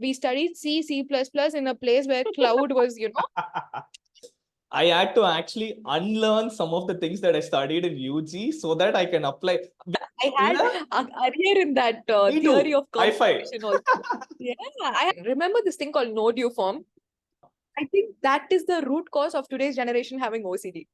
We studied C++ in a place where cloud was, I had to actually unlearn some of the things that I studied in UG so that I can apply. I had a arrear in that Me theory too. of High five. computation also. Yeah, I remember this thing called no due form. I think that is the root cause of today's generation having OCD.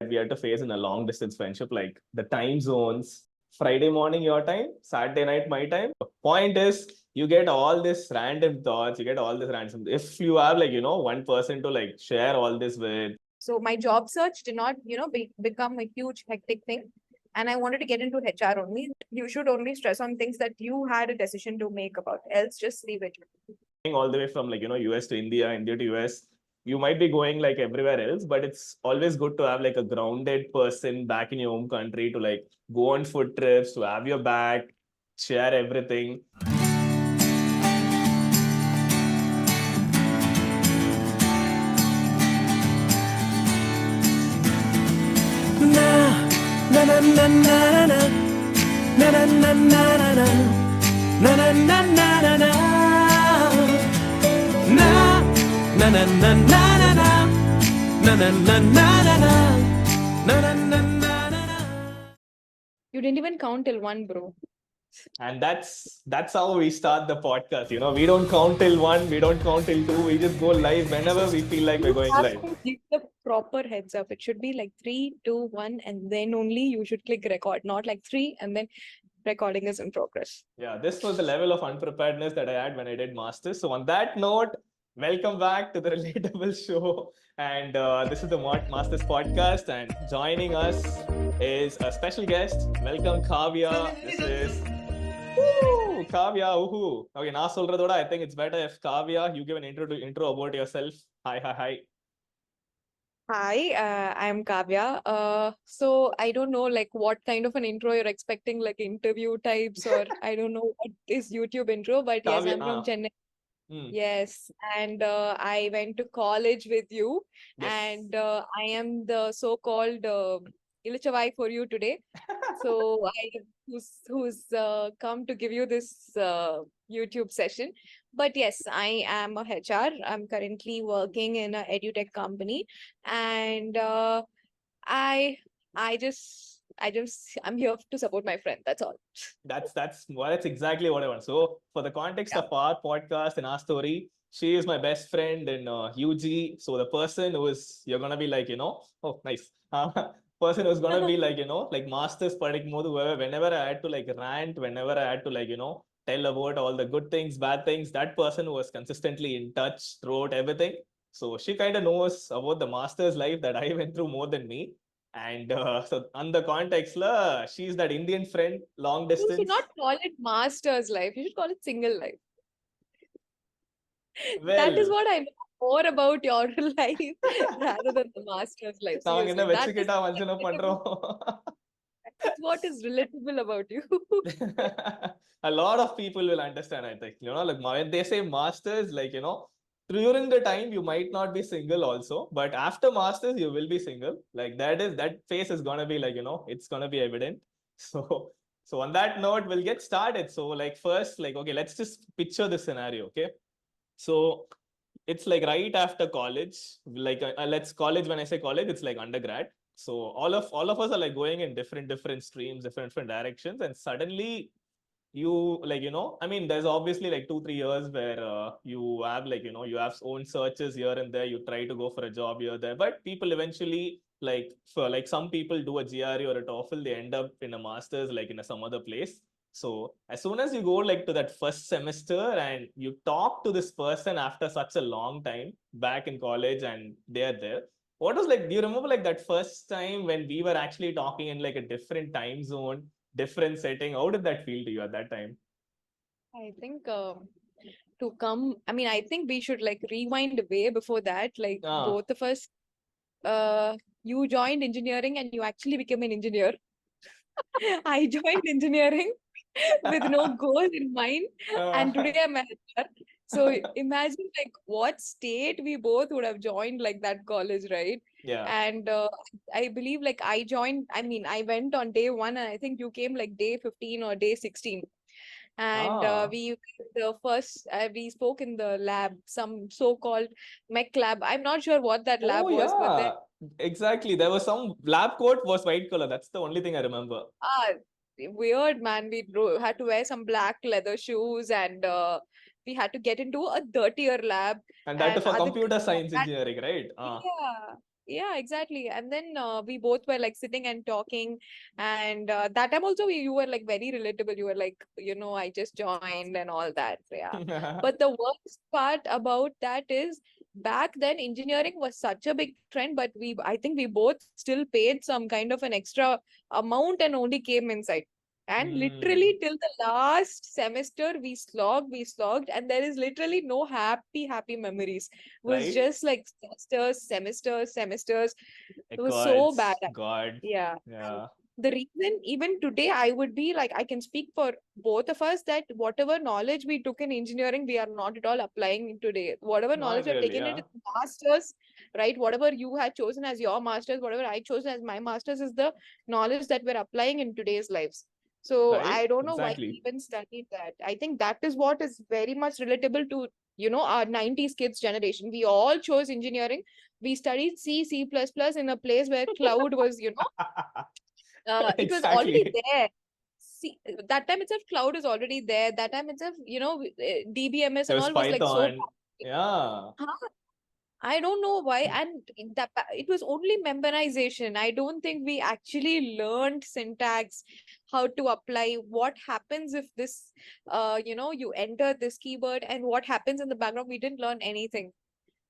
We had to face in a long distance friendship, like the time zones. Friday morning your time, Saturday night my time. The point is, you get all this random thoughts, you get all this random. If you have one person to like share all this with. So my job search did not, become a huge hectic thing. And I wanted to get into HR only. You should only stress on things that you had a decision to make about. Else, just leave it. All the way from US to India, India to US. You might be going like everywhere else, but it's always good to have like a grounded person back in your home country to like go on food trips, to have your back, share everything. You didn't even count till one, bro. And that's how we start the podcast. We don't count till one, we don't count till two, we just go live whenever we feel like we're going live. Give the proper heads up. It should be like 3, 2, 1, and then only you should click record, not like 3 and then recording is in progress. Yeah, this was the level of unpreparedness that I had when I did masters. So on that note, welcome back to the Relatable Show. And this is the Masters podcast. And joining us is a special guest. Welcome, Kaviya. This is Kaviya. Woohoo. Okay, na solradoda. I think it's better if Kaviya, you give an intro about yourself. Hi. Hi, I'm Kaviya. So I don't know like what kind of an intro you're expecting, like interview types, or I don't know what is YouTube intro, but yes, I'm from Chennai. Yes, and I went to college with you, and I am the so-called Ilichavai for you today. So who's come to give you this YouTube session. But yes, I am a HR. I'm currently working in a edutech company, and I I'm here to support my friend. That's all. That's exactly what I want. So for the context of our podcast and our story, she is my best friend in UG. So the person who is you're gonna be like, oh nice. Person who's gonna be like, like masters padikkumbodhu, whenever I had to like rant, whenever I had to like, tell about all the good things, bad things, that person was consistently in touch throughout everything. So she kind of knows about the master's life that I went through more than me. And so on the context, she's that Indian friend, long distance. You should not call it master's life. You should call it single life. Well, that is what I know more about your life rather than the master's life. That's what is relatable about you. A lot of people will understand, I think. Like when they say masters, like, during the time you might not be single also, but after masters you will be single. Like that phase is gonna be like, it's gonna be evident. So on that note, we'll get started. So like first, like, okay, let's just picture the scenario, okay? So it's like right after college, like let's college. When I say college, it's like undergrad. So all of us are like going in different streams, different directions, and suddenly you like I mean, there's obviously like 2-3 years where you have like you have own searches here and there. You try to go for a job here there, but people eventually like for like some people do a GRE or a TOEFL, they end up in a master's like in some other place. So as soon as you go like to that first semester and you talk to this person after such a long time back in college and they're there, what was like, do you remember like that first time when we were actually talking in like a different time zone, different setting? How did that feel to you at that time? I think I think we should like rewind way before that. Like both of us, you joined engineering and you actually became an engineer. I joined engineering with no goal in mind, and today I'm a HR. So imagine like what state we both would have joined like that college, right? Yeah. And I believe like I went on day 1 and I think you came like day 15 or day 16. and we spoke in the lab, some so-called mech lab. I'm not sure what that lab was, but then exactly. There was some lab coat was white color. That's the only thing I remember. weird, man. We had to wear some black leather shoes, and we had to get into a dirtier lab. And that And for other computer science that engineering, right? yeah, yeah, exactly. And then we both were like sitting and talking. And that time also you were like very relatable. You were like, I just joined and all that. Yeah. But the worst part about that is back then engineering was such a big trend, but I think we both still paid some kind of an extra amount and only came inside. And literally till the last semester, we slogged, and there is literally no happy memories. Was Right? just like semesters. It was so bad. Gods, God. Yeah. And Yeah. the reason, even today, I would be like, I can speak for both of us that whatever knowledge we took in engineering, we are not at all applying in today. Whatever knowledge Not we have really, taken it yeah. in masters, right? Whatever you had chosen as your masters, whatever I chose as my masters is the knowledge that we're applying in today's lives. So Right? I don't know why we Exactly. even studied that. I think that is what is very much relatable to, our 90s kids generation. We all chose engineering. We studied C++ in a place where cloud was, it was already Exactly. there. See, that time itself, cloud is already there. That time itself, DBMS There and was all was like so Python. Yeah. Huh? I don't know why. And it was only memorization. I don't think we actually learned syntax, how to apply, what happens if this, you enter this keyword and what happens in the background. We didn't learn anything,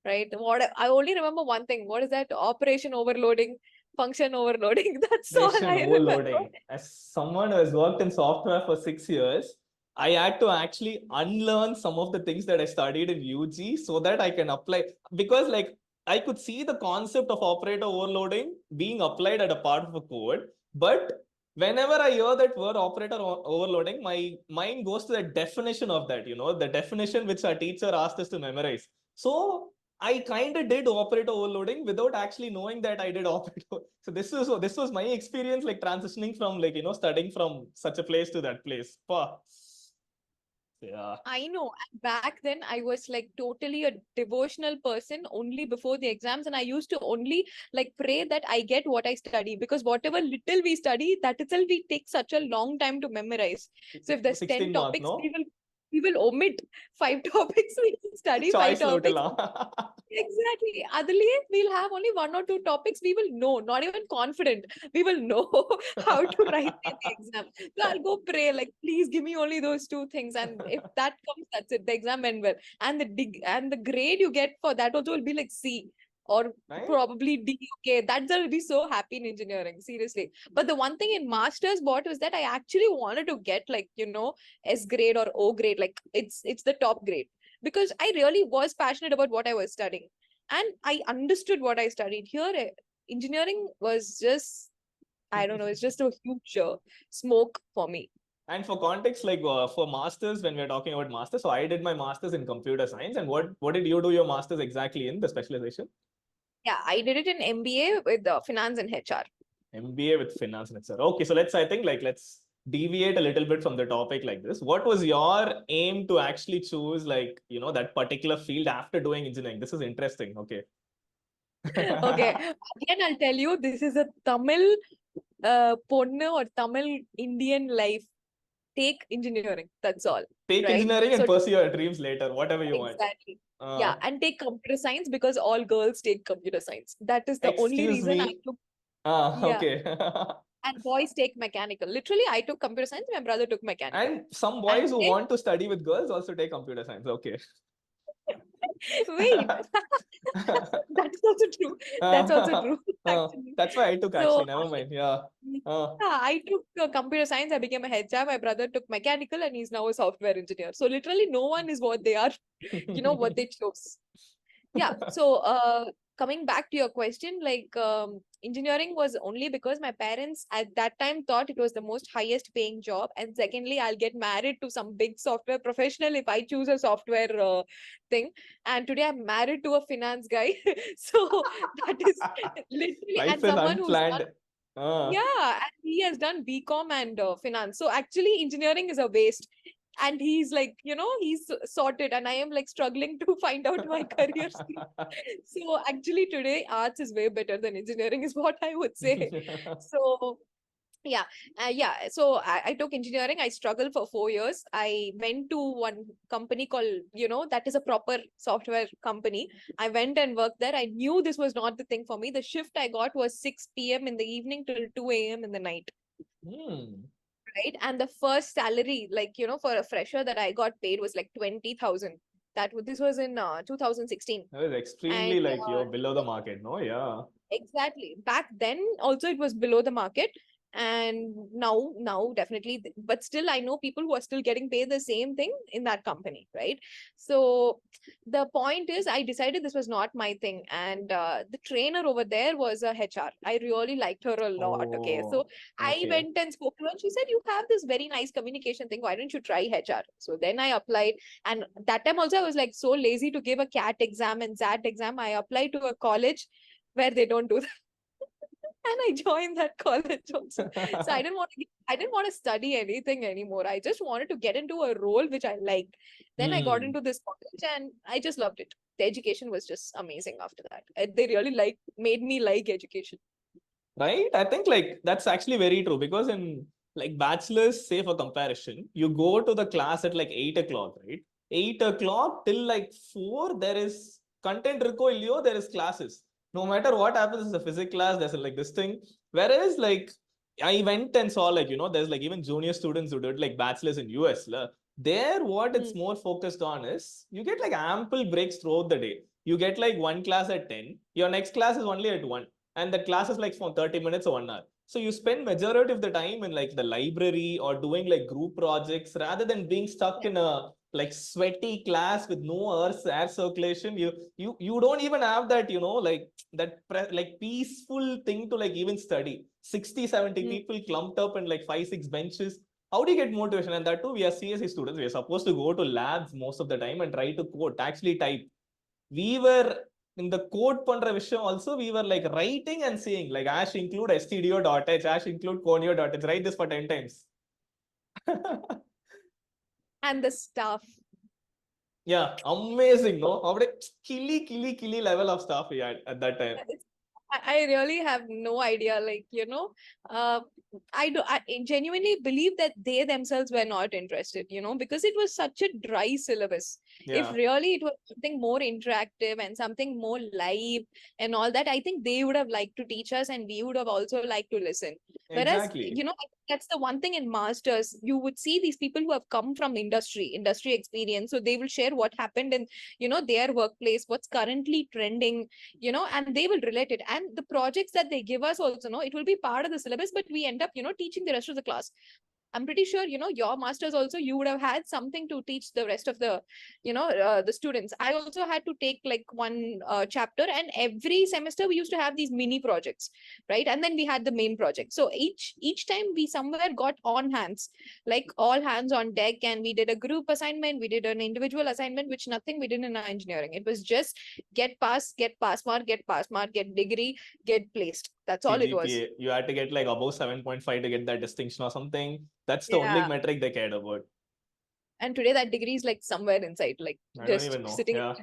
right? What I only remember one thing. What is that? Operation overloading, function overloading. That's all Operation I remember. overloading. As someone who has worked in software for 6 years, I had to actually unlearn some of the things that I studied in UG so that I can apply. Because, like, I could see the concept of operator overloading being applied at a part of a code. But whenever I hear that word operator overloading, my mind goes to the definition of that, the definition which our teacher asked us to memorize. So I kind of did operator overloading without actually knowing that I did operator. So this was my experience, like transitioning from, like, studying from such a place to that place. Yeah. I know. Back then, I was like totally a devotional person only before the exams, and I used to only like pray that I get what I study, because whatever little we study, that itself we take such a long time to memorize. So if there's 10 16 mark, topics, no? we will omit 5 topics. We will study five Choice topics. lotala. Exactly. Otherwise, we'll have only 1 or 2 topics. We will know, not even confident. We will know how to write in the exam. So I'll go pray, like, please give me only those 2 things. And if that comes, that's it. The exam went well. And the grade you get for that also will be like C or Right? probably D. Okay, that's I'll be so happy in engineering, seriously. But the one thing in masters what was that I actually wanted to get like, S grade or O grade. Like it's the top grade, because I really was passionate about what I was studying and I understood what I studied. Here, engineering was just, I don't know, it's just a huge smoke for me. And for context, like for masters, when we're talking about masters, so I did my masters in computer science. And what did you do your masters exactly in, the specialization? Yeah, I did it in MBA with finance and HR. MBA with finance and HR. Okay, so let's deviate a little bit from the topic like this. What was your aim to actually choose, like, that particular field after doing engineering? This is interesting. Okay. Okay, again, I'll tell you, this is a Tamil ponnu or Tamil Indian life. Take engineering, that's all, Take right? engineering and So pursue your dreams later, whatever you want. exactly. Uh, Yeah, and take computer science because all girls take computer science. That is the only excuse reason I me. took. Yeah. Okay. And boys take mechanical. Literally, I took computer science, my brother took mechanical. And some And boys who today, want to study with girls also take computer science. Okay. wait, that's also true. That's also true, actually. That's why I took, So actually. Never mind. Yeah. I took computer science. I became a HR. My brother took mechanical, and he's now a software engineer. So literally, no one is what they are. What they chose. Yeah. So coming back to your question, like engineering was only because my parents at that time thought it was the most highest paying job, and secondly, I'll get married to some big software professional if I choose a software thing. And today I'm married to a finance guy. So that is literally, Life and is someone who's done, unplanned. Uh, yeah, and he has done BCom and finance. So actually, engineering is a waste. and he's like, he's sorted, and I am like struggling to find out my career skill. So actually today arts is way better than engineering is what I would say. So yeah, so I took engineering. I struggled for 4 years. I went to one company called, that is a proper software company. I went and worked there. I knew this was not the thing for me. The shift I got was 6 p.m. in the evening till 2 a.m. in the night. Right. And the first salary, like, for a fresher that I got paid was like 20,000. This was in 2016. That was And extremely like you're below the market, no? Yeah. exactly. Back then, also it was below the market, and now definitely. But still, I know people who are still getting paid the same thing in that company, right? So the point is, I decided this was not my thing, and the trainer over there was a HR. I really liked her a lot. Okay, so Oh, I okay. went and spoke to her, and she said, "You have this very nice communication thing. Why don't you try HR?" So then I applied, and that time also I was like so lazy to give a CAT exam and XAT exam. I applied to a college where they don't do that. And I joined that college also. So I didn't want to study anything anymore. I just wanted to get into a role which I liked. Then I got into this college and I just loved it. The education was just amazing after that. They really made me like education. Right? I think like that's actually very true because in like bachelor's, say for comparison, you go to the class at like 8 o'clock, right? 8 o'clock till like 4, there is content reco illiyo, there is classes. No matter what happens, there's a physics class, there's like this thing. Whereas like I went and saw like, there's like even junior students who did like bachelor's in US. There, what it's Mm. more focused on is you get like ample breaks throughout the day. You get like one class at 10, your next class is only at 1, and the class is like for 30 minutes or 1 hour. So you spend majority of the time in like the library or doing like group projects rather than being stuck Yeah. in a like sweaty class with no air circulation. You don't even have that, like that like peaceful thing to like even study. 60, 70 Mm. people clumped up in like 5, 6 benches. How do you get motivation? And that too, we are CSE students. We are supposed to go to labs most of the time and try to code, actually type. We were in the code பண்ற விஷயம் also, we were like writing and saying like ash include stdio.h, ash include conio.h, write this for 10 times. And the stuff. Yeah, amazing, no? அப்படியே கிளி level of stuff we had at that time. I really have no idea. Like, uh, I genuinely believe that they themselves were not interested, because it was such a dry syllabus. If Yeah, really it was something more interactive and something more live and all that, I think they would have liked to teach us and we would have also liked to listen. Whereas, exactly. I think that's the one thing in masters, you would see these people who have come from industry experience. So they will share what happened in, their workplace, what's currently trending, and they will relate it. And the projects that they give us also, it will be part of the syllabus, but we end up, teaching the rest of the class. I'm pretty sure, your masters also, you would have had something to teach the rest of the students. I also had to take like one chapter, and every semester we used to have these mini projects, right? And then we had the main project. So each time we somewhere got on hands, like all hands on deck, and we did a group assignment, we did an individual assignment, which nothing we did in our engineering. It was just get pass mark, get degree, get placed. That's all it was. CGPA, you had to get like above 7.5 to get that distinction or something. That's the only Yeah. metric they cared about. And today that degree is like somewhere inside, like I don't just even know. sitting Yeah.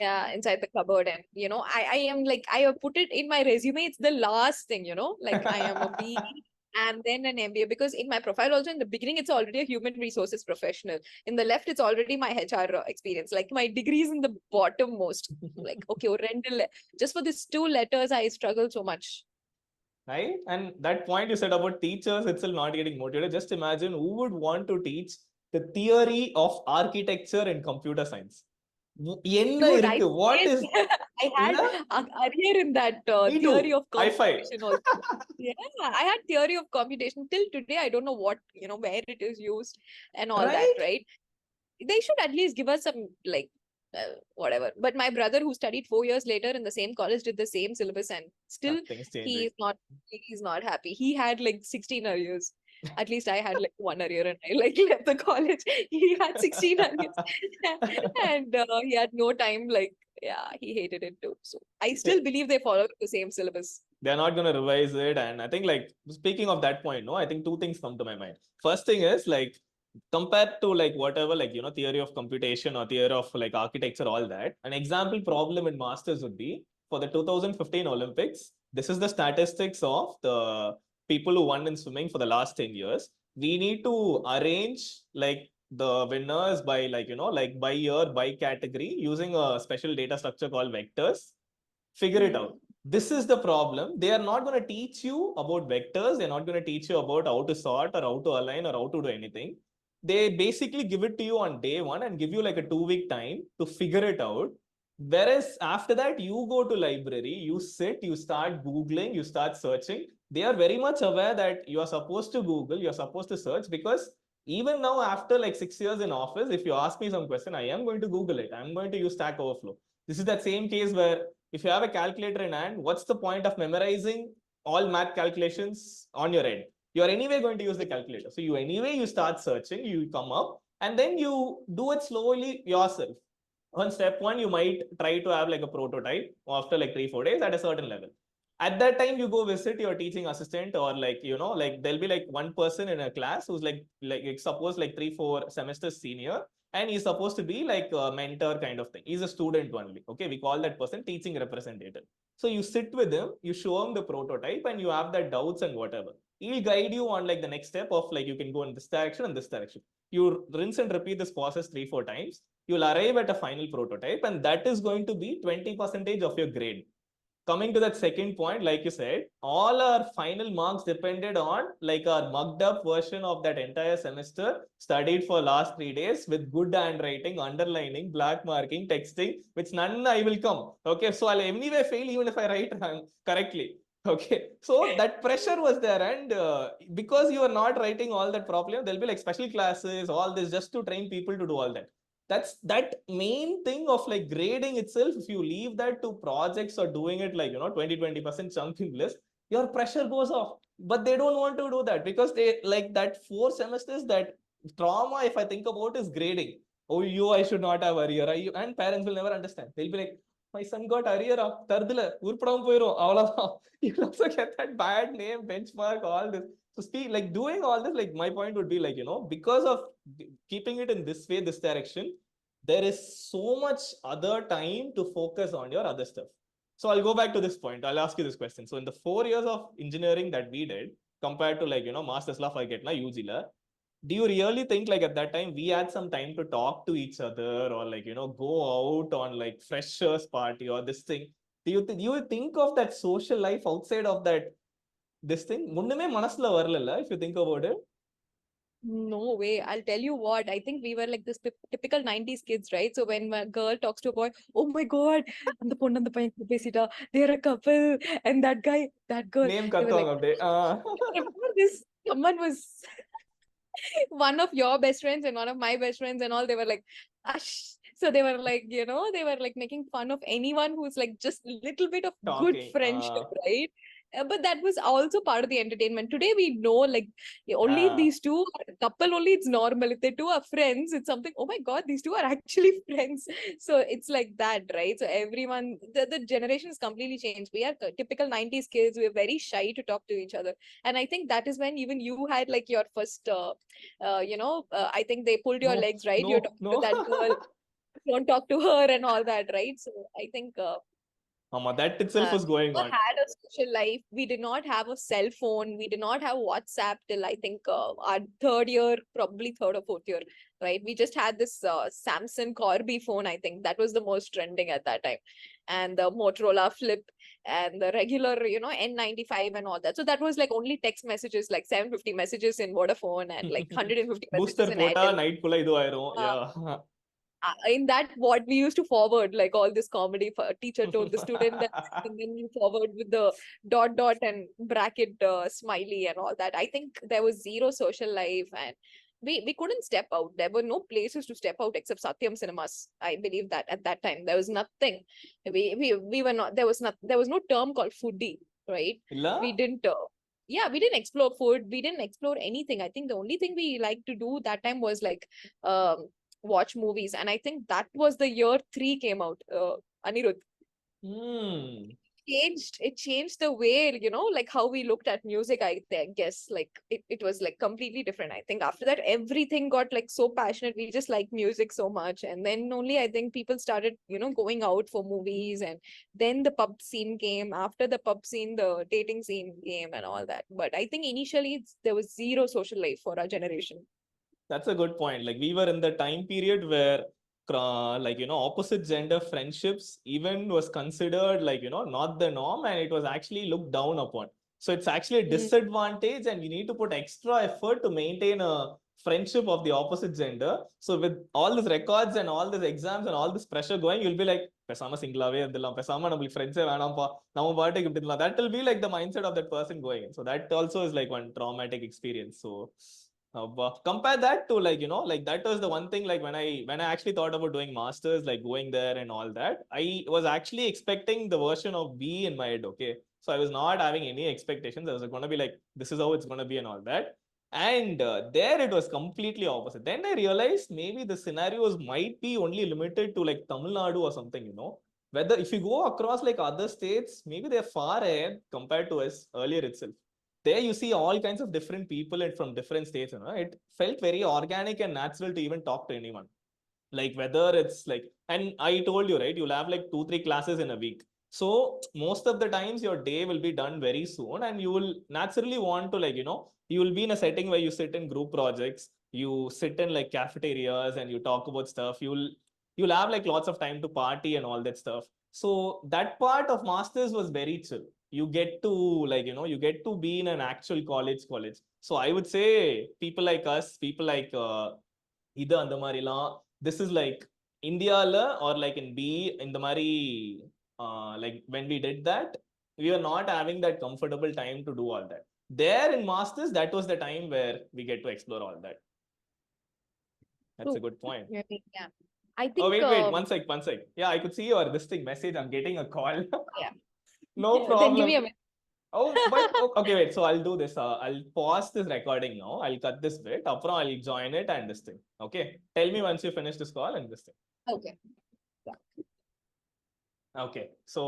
yeah, inside the cupboard. And I am like, I have put it in my resume. It's the last thing, like I am a B and then an MBA, because in my profile also in the beginning it's already a human resources professional. In the left it's already my HR experience. Like my degree is in the bottom most. Like okay, rental just for these 2 letters I struggle so much. Right? And that point you said about teachers itself not getting motivated, just imagine who would want to teach the theory of architecture in computer science. என்ன Dude, இருக்கு? What is? I had Yeah, a career in that me theory too. of High five. computation also. Yeah, I had theory of computation till today. I don't know what, where it is used and all that, Right? right? They should at least give us some like whatever. But my brother, who studied 4 years later in the same college, did the same syllabus, and still Nothing's changing. he's not happy. He had like 16 arrears. At least I had like one arrear, and I like left the college. He had 16 arrears, and he had no time. Like, yeah, he hated it too. So I still believe they follow the same syllabus. They're not going to revise it. And I think, like, speaking of that point, no, I think two things come to my mind. First thing is, like, compared to like whatever, like, theory of computation or theory of like architecture, all that, an example problem in masters would be for the 2015 Olympics. This is the statistics of the people who won in swimming for the last 10 years. We need to arrange like the winners by like, like by year, by category, using a special data structure called vectors. Figure it out. This is the problem. They are not going to teach you about vectors. They're not going to teach you about how to sort or how to align or how to do anything. They basically give it to you on day one and give you like a 2 week time to figure it out. Whereas after that, you go to library, you sit, you start Googling, you start searching. They are very much aware that you are supposed to Google, you're supposed to search, because even now, after like 6 years in office, if you ask me some question, I am going to Google it. I'm going to use Stack Overflow. This is that same case where if you have a calculator in hand, what's the point of memorizing all math calculations on your end? You're anyway going to use the calculator. So you start searching, you come up, and then you do it slowly yourself. On step one, you might try to have like a prototype after like 3-4 days at a certain level. At that time, you go visit your teaching assistant, or like, like there'll be like one person in a class who's like suppose like 3-4 semesters senior, and he's supposed to be like a mentor kind of thing. He's a student only. Okay, we call that person teaching representative. So you sit with him, you show him the prototype, and you have that doubts and whatever. He'll guide you on like the next step of like you can go in this direction and this direction. You rinse and repeat this process 3-4 times. You'll arrive at a final prototype, and that is going to be 20% of your grade. Coming to that second point, like you said, all our final marks depended on like our mugged up version of that entire semester, studied for last 3 days with good handwriting, underlining, black marking, texting, which none I will come. Okay, so I'll anyway fail even if I write correctly. Okay, so that pressure was there, and because you are not writing all that properly, there'll be like special classes, all this, just to train people to do all that. That's that main thing of like grading itself. If you leave that to projects or doing it like 20% chunking list, your pressure goes off. But they don't want to do that, because they like that 4 semesters, that trauma, if I think about, is grading. Oh, I should not have arrear. And parents will never understand. They'll be like, my son got arrear. You also get that bad name, benchmark, all this. So speak like doing all this, like my point would be like, because of keeping it in this way, this direction, there is so much other time to focus on your other stuff. So I'll go back to this point. I'll ask you this question. So in the 4 years of engineering that we did, compared to like, master's law I get na UG la, do you really think like at that time we had some time to talk to each other, or like, go out on like freshers party or this thing? Do you think of that social life outside of that this thing? முன்னமே மனசுல வரல, if you think about it. No way. I'll tell you what. I think we were like this typical 90s kids, right? So when a girl talks to a boy, oh my God, அந்த பொண்ணு அந்த பையன் பேசிட்டா, they're a couple. And that guy, that girl, Name they were like, கத்துவாங்க அப்படியே. remember this? Someone was one of your best friends and one of my best friends and all, they were like, Ash. So they were like, they were like making fun of anyone who's like just a little bit of good Talking. friendship, right? But that was also part of the entertainment. Today we know like only these two are a couple, only it's normal. If they two are friends, it's something, oh my God, these two are actually friends. So it's like that, right? So everyone, the generation has completely changed. We are typical 90s kids. We're very shy to talk to each other. And I think that is when even you had like your first I think they pulled your legs, right? You're talking to that girl, don't talk to her and all that, right? So I think that itself was going never on. had a social life. We did not have a cell phone. We did not have WhatsApp till I think our third year, probably third or fourth year, right? We just had this Samsung Corby phone. I think that was the most trending at that time, and the Motorola Flip and the regular, N95 and all that. So that was like only text messages, like 750 messages in Vodafone and like 150 messages Booster in போட்டா Airtel. night குள்ள இது ஆயிரும். Yeah. In that, what we used to forward, like all this comedy, teacher told the student that, and then you forward with the dot dot and bracket smiley and all that. I think there was zero social life, and we couldn't step out. There were no places to step out except Satyam cinemas. I believe that at that time there was nothing. We were not, there was no term called foodie, right? இல்ல? We didn't yeah, we didn't explore food, we didn't explore anything. I think the only thing we liked to do that time was like watch movies, and I think that was the year 3 came out, Anirudh. it changed the way, like how we looked at music, guess. Like it was like completely different. I think after that, everything got like so passionate. We just like music so much. And then only I think people started, going out for movies, and then the pub scene came. After the pub scene, the dating scene came and all that. But I think initially there was zero social life for our generation. That's a good point. Like we were in the time period where like opposite gender friendships even was considered like not the norm, and it was actually looked down upon. So it's actually a Mm. disadvantage, and you need to put extra effort to maintain a friendship of the opposite gender. So with all these records and all these exams and all this pressure going, you'll be like பேசாம சிங்கிளாவே இருந்துடலாம், பேசாம நம்மளுக்கு ஃப்ரெண்ட்ஸே வேணாம்ப்பா, நம்ம பாட்டுக்கு இப்படி இருக்கலாம். That will be like the mindset of that person going in. So that also is like one traumatic experience. So compare that to like like that was the one thing, like when I actually thought about doing masters, like going there and all that, I was actually expecting the version of B in my head. Okay, so I was not having any expectations. I was going to be like, this is how it's going to be and all that. And there it was completely opposite. Then I realized maybe the scenarios might be only limited to like Tamil Nadu or something. Whether if you go across like other states, maybe they're far ahead compared to us earlier itself. There you see all kinds of different people and from different states. It felt very organic and natural to even talk to anyone. Like whether it's like, and I told you, right, you'll have like 2-3 classes in a week. So most of the times your day will be done very soon, and you will naturally want to like you will be in a setting where you sit in group projects, you sit in like cafeterias and you talk about stuff. You'll have like lots of time to party and all that stuff. So that part of masters was very chill. You get to like you get to be in an actual college. So I would say people like us, people like இது அந்த மாதிரிலாம், this is like இந்தியால or like in B இந்த மாதிரி like when we did that, we were not having that comfortable time to do all that. There in masters, that was the time where we get to explore all that. That's a True. good point. Yeah. I Oh, think wait, one sec. Yeah, I could see your this thing message. I'm getting a call. yeah. No Then give problem. me a minute. Oh, but okay, wait. So I'll do this. I'll pause this recording now. I'll cut this bit. Apra, I'll join it and this thing. Okay. Tell me once you finish this call and this thing. Okay. Yeah. Okay. So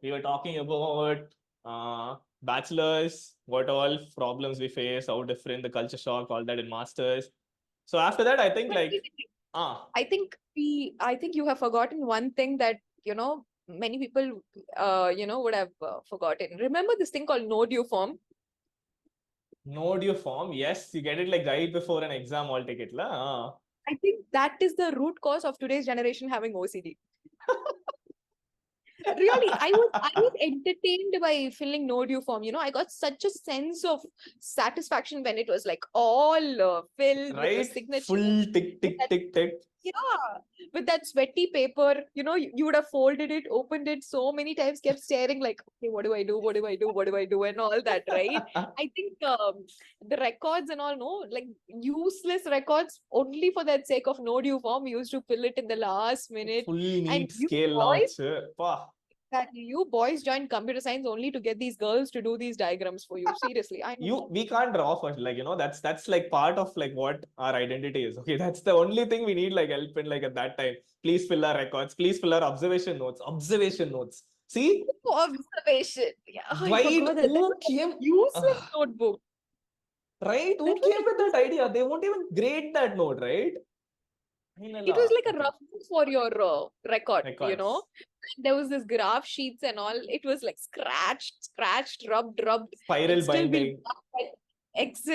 we were talking about bachelors, what all problems we face, how different the culture shock, all that in masters. So after that, I think But like I think you have forgotten one thing that, many people, would have forgotten. Remember this thing called no due form? no due form. Yes, you get it like right before an exam all ticket la. I think that is the root cause of today's generation having OCD. Really, I was entertained by filling no due form. I got such a sense of satisfaction when it was like all filled with the Right? signature. Full tick, With tick, that, tick, tick. yeah, with that sweaty paper, you would have folded it, opened it so many times, kept staring like, okay, what do I do? What do I do? What do I do? And all that, right? I think the records and all, no, like useless records only for that sake of no due form, used to fill it in the last minute. Full And neat scale launch. that you boys joined computer science only to get these girls to do these diagrams for you. Seriously, I know. We can't draw first, like that's like part of like what our identity is. Okay, that's the only thing we need like help in, like at that time. Please fill our records, please fill our observation notes. See, Observation. Yeah, I right? forgot that. That Who was came a useless notebook. right? Who That was came a with that idea? They won't even grade that note, right? It was like a Okay. rough book for your record, Records. There was this graph sheets and all. It was like scratched, rubbed. Spiral It still will binding. X,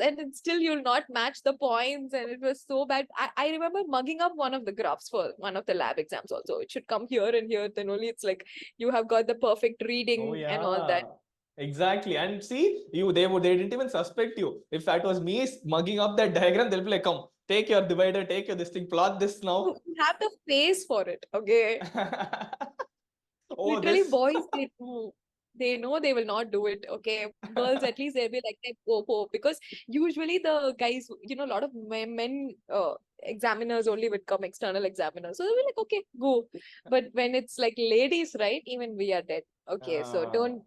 and it still you'll not match the points, and it was so bad. I remember mugging up one of the graphs for one of the lab exams also. It should come here and here, then only it's like you have got the perfect Oh reading and all that. yeah. Exactly. And see, they didn't even suspect you. If that was me mugging up that diagram, they'll be like, come, take your divider, take your this thing, plot this now. You have the face for it, okay? Oh, Literally, this. boys, they know they will not do it. Okay, girls, at least they'll be like, go, because usually the guys, a lot of men examiners only would come, external examiners. So they'll be like, okay, go. But when it's like ladies, right? Even we are dead. Okay, so don't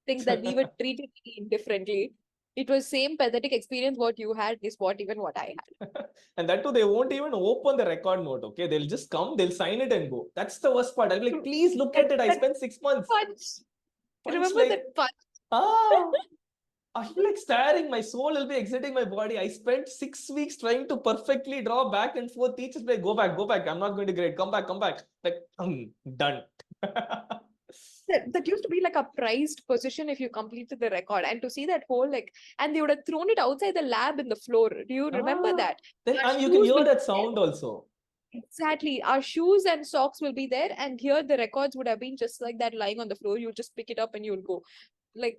think that we were treated indifferently. it was same pathetic experience what you had is what even what I had. And that too, they won't even open the record note. Okay, they'll just come, they'll sign it and go. That's the worst part. I'll be like, please look at it. I That spent 6 months. punch. Punch Remember like, that punch? ah. I'm like staring, my soul will be exiting my body. I spent 6 weeks trying to perfectly draw back and forth. Teachers like, go back. I'm not going to grade. Come back. Like, done. That used to be like a prized position if you completed the record. And to see that whole like, and they would have thrown it outside the lab in the floor. Do you remember that? Then, Our and you can shoes hear will that be sound there. also. Exactly. Our shoes and socks will be there. And here the records would have been just like that lying on the floor. You just pick it up and you'll go. Like,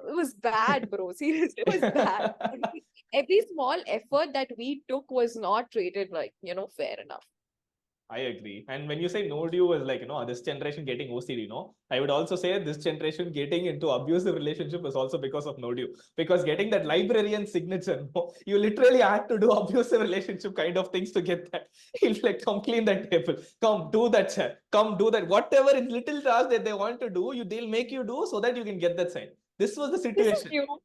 it was bad, bro. Seriously, it was bad. Every small effort that we took was not rated like, fair enough. I agree. And when you say no due is like, this generation getting OCD, I would also say this generation getting into abusive relationship is also because of no due. Because getting that librarian signature, you literally had to do abusive relationship kind of things to get that. He'll like, come clean that table. Come do that chair. Come do that. Whatever in little task that they want to do, they'll make you do so that you can get that sign. This was the This is situation. new.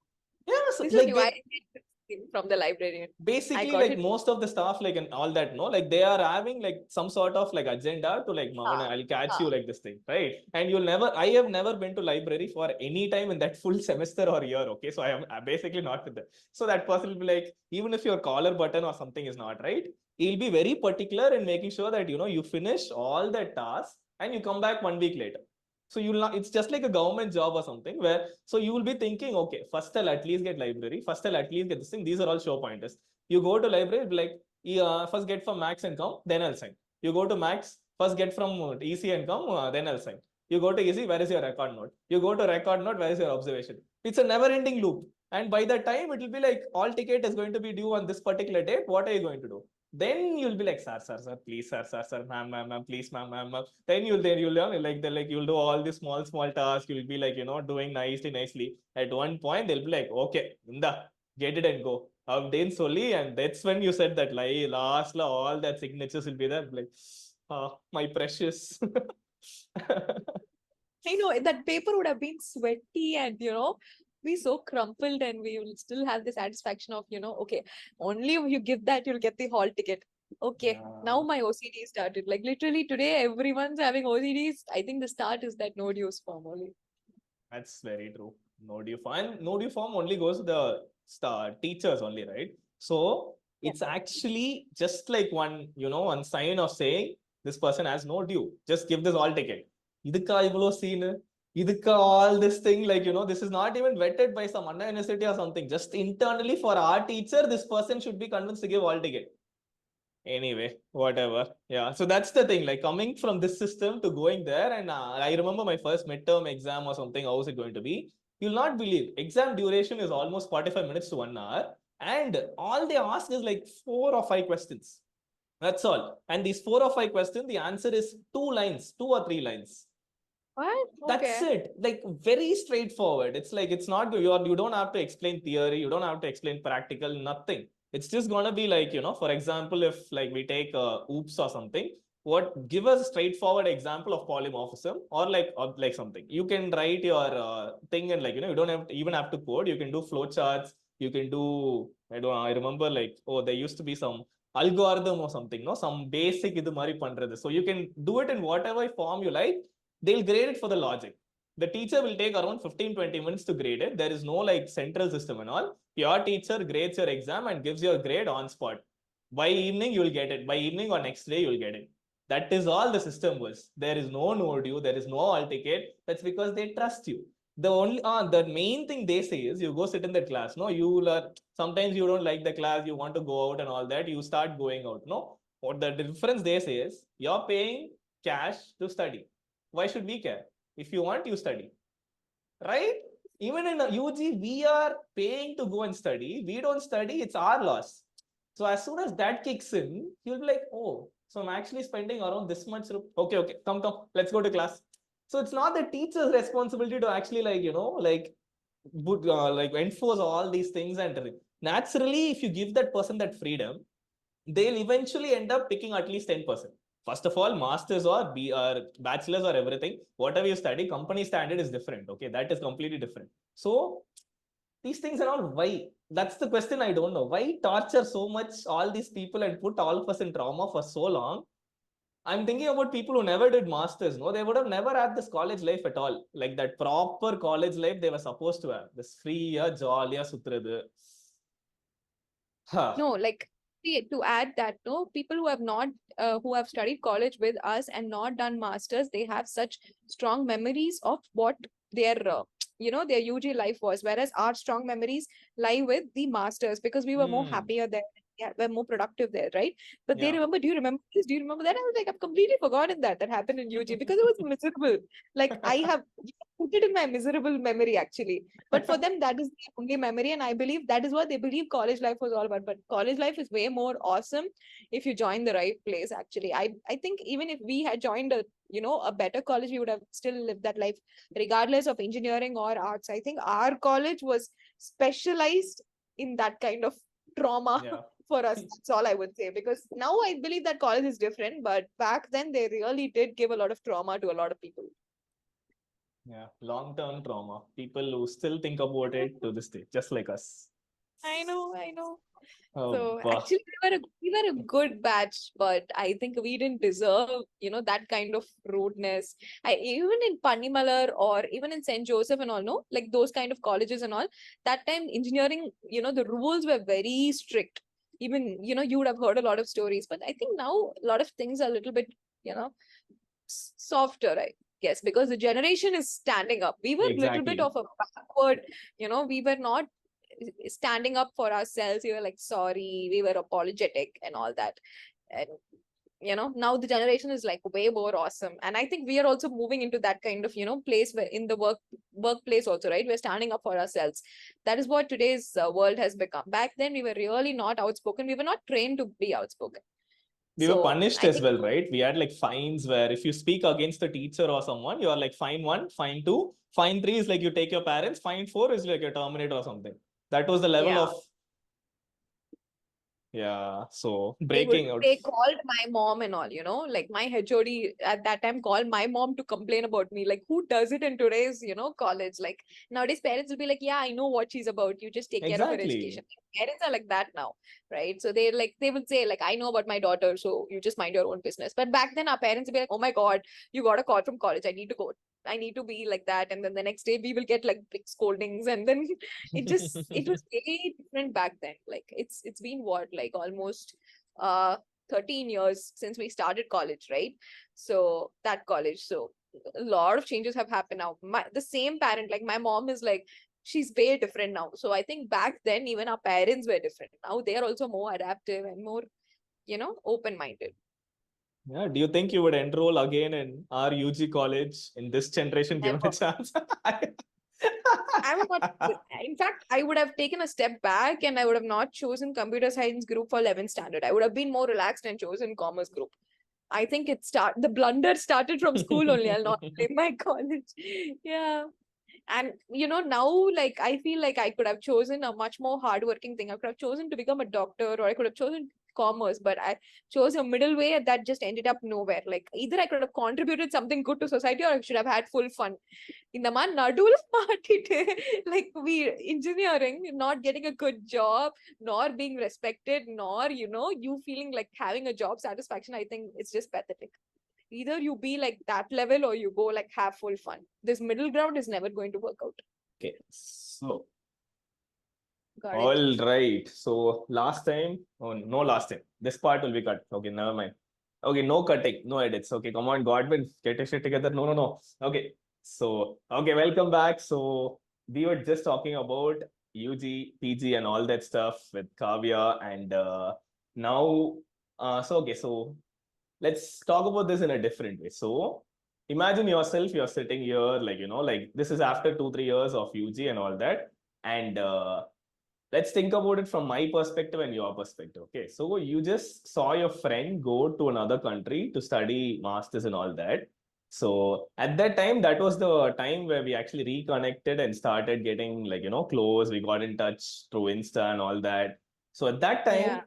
Yeah, so This is like new. I didn't get this thing from the librarian. I basically got like it. most of the staff like and all that like they are having like some sort of like agenda to like Ha, I'll catch you ha. like this thing, right? And I have never been to library for any time in that full semester or year. Okay, so I am basically not with that. So that person will be like, even if your collar button or something is not right, he'll be very particular in making sure that you finish all the tasks and you come back 1 week later. So you'll not, it's just like a government job or something where, so you will be thinking, okay, first I'll at least get library, first I'll at least get this thing. These are all show pointers. You go to library, like, yeah, first get from max and come, then I'll sign. You go to max, first get from EC and come, then I'll sign. You go to EC, where is your record note? You go to record note, where is your observation? It's a never ending loop. And by the time it will be like, all ticket is going to be due on this particular date. What are you going to do? Then you'll be like, sir, please, sir, ma'am, please, ma'am. Then you'll learn like you'll do all these small tasks. You'll be like, doing nicely. At one point, they'll be like, okay, Inda, get it and go. Then solely, and that's when you said that lie. Last, all that signatures will be there. Like, my precious. I know that paper would have been sweaty and, be so crumpled, and we will still have the satisfaction of, okay, only if you give that, you'll get the hall ticket. Okay, now Yeah. my OCD started. Like literally today, everyone's having OCDs. I think the start is that no dues form only. That's very true. No due form. And no due form only goes to the teachers only, right? So Yeah. it's actually just like one sign of saying this person has no due. Just give this all ticket. Idhukka ivlo scene. Idhukka all this thing, like, this is not even vetted by some Anna University or something. Just internally for our teacher, this person should be convinced to give all ticket. Anyway, whatever. Yeah. So that's the thing, like coming from this system to going there. And I remember my first midterm exam or something. How was it going to be? You'll not believe exam duration is almost 45 minutes to 1 hour. And all they ask is like 4 or 5 questions. That's all. And these 4 or 5 questions, the answer is 2 lines, 2 or 3 lines. What? That's Okay. it. Like very straightforward. It's like it's not you don't have to explain theory, you don't have to explain practical, nothing. It's just gonna be like, for example, if like we take oops or something, what give us a straightforward example of polymorphism or like something. You can write your thing and like you don't even have to code. You can do flowcharts. You can do I remember like there used to be some algorithm or something, no, some basic idu mari pandrathu. So you can do it in whatever form you like. They'll grade it for the logic. The teacher will take around 15-20 minutes to grade it. There is no like central system and all. Your teacher grades your exam and gives your grade on spot. By evening, you'll get it. By evening or next day, you'll get it. That is all the system was. There is no due, there is no all ticket. That's because they trust you. The main thing they say is you go sit in the class. No, you learn. Sometimes you don't like the class, you want to go out and all that. You start going out. No, what the difference they say is you're paying cash to study. Why should we care? If you want, you study, right? Even in a UG, we are paying to go and study. We don't study, it's our loss. So as soon as that kicks in, you'll be like, oh, so I'm actually spending around this much. Okay, come, let's go to class. So it's not the teacher's responsibility to actually like enforce all these things. And naturally, if you give that person that freedom, they'll eventually end up picking at least 10%. First of all, masters or bachelors or everything, whatever you study, company standard is different. Okay, that is completely different. So these things are all why. That's the question I don't know. Why torture so much all these people and put all of us in trauma for so long? I'm thinking about people who never did masters. No, they would have never had this college life at all. Like that proper college life they were supposed to have. This free, jolly, sutradu. Huh. No, like, see, to add that, no, people who have not, who have studied college with us and not done masters, they have such strong memories of what their, their UG life was. Whereas our strong memories lie with the masters because we were more happier there. Yeah, we're more productive there, right? But they Yeah. remember, do you remember this? Do you remember that? I was like, I've completely forgotten that happened in UG because it was miserable. Like I have put it in my miserable memory actually. But for them, that is the only memory. And I believe that is what they believe college life was all about. But college life is way more awesome if you join the right place, actually. I think even if we had joined a better college, we would have still lived that life, regardless of engineering or arts. I think our college was specialized in that kind of trauma Yeah. for us. That's all I would say. Because now I believe that college is different, but back then they really did give a lot of trauma to a lot of people. Yeah. Long-term trauma. People who still think about it to this day, just like us. I know, I know. Oh, So bah. actually we were a good batch, but I think we didn't deserve, that kind of rudeness. Even in Panimalar or even in St. Joseph and all, no, like those kind of colleges and all, that time engineering, the rules were very strict. Even, you would have heard a lot of stories, but I think now a lot of things are a little bit, you know, softer, I guess, because the generation is standing up. We were a little bit Exactly. of a backward, we were not standing up for ourselves. We were like sorry, we were apologetic and all that. And now the generation is like way more awesome. And I think we are also moving into that kind of place where in the workplace also, right? We're standing up for ourselves. That is what today's world has become. Back then we were really not outspoken. We were not trained to be outspoken. We were So punished I as think, well, right? We had like fines where if you speak against a teacher or someone, you are like fine one, fine two, fine three is like you take your parents, fine four is like you terminate or something. That was the level yeah, of, yeah. So they would breaking out. they called my mom and all, like my HOD at that time called my mom to complain about me. Like, who does it in today's college? Like nowadays parents will be like, yeah, I know what she's about, you just take care of her Exactly. education. Parents are like that now, right? So they would say like, I know about my daughter, so you just mind your own business. But back then our parents would be like, oh my god, you got a call from college, I need to go, I need to be like that. And then the next day we will get like big scoldings. And then it was very different back then. Like it's been what, like almost uh 13 years since we started college, right? So that college, so a lot of changes have happened now. The same parent, like my mom is like, she's way different now. So I think back then even our parents were different. Now they are also more adaptive and more open minded. Yeah. Do you think you would enroll again in our UG college in this generation given a Never. chance? I would not. In fact, I would have taken a step back and I would have not chosen computer science group for 11th standard. I would have been more relaxed and chosen commerce group. I think the blunder started from school only. I'll not blame my college. Yeah. And now, like, I feel like I could have chosen a much more hardworking thing. I could have chosen to become a doctor, or I could have chosen commerce, but I chose a middle way that just ended up nowhere. Like, either I could have contributed something good to society, or I should have had full fun. In the man nadula maatite, like we engineering, not getting a good job, nor being respected, nor you feeling like having a job satisfaction. I think it's just pathetic. Either you be like that level or you go like have full fun. This middle ground is never going to work out. Okay. So, Got it. all right. So last time, oh no, last time. This part will be cut. Okay, never mind. Okay, no cutting, no edits. Okay, come on, Godwin, get your shit together. No, no, no. Okay. So, okay, welcome back. So we were just talking about UG, PG, and all that stuff with Kaviya, and now, so let's talk about this in a different way. So imagine yourself, you're sitting here, like, like this is after 2, 3 years of UG and all that. And let's think about it from my perspective and your perspective. Okay. So you just saw your friend go to another country to study masters and all that. So at that time, that was the time where we actually reconnected and started getting like, close. We got in touch through Insta and all that. So at that time, Yeah.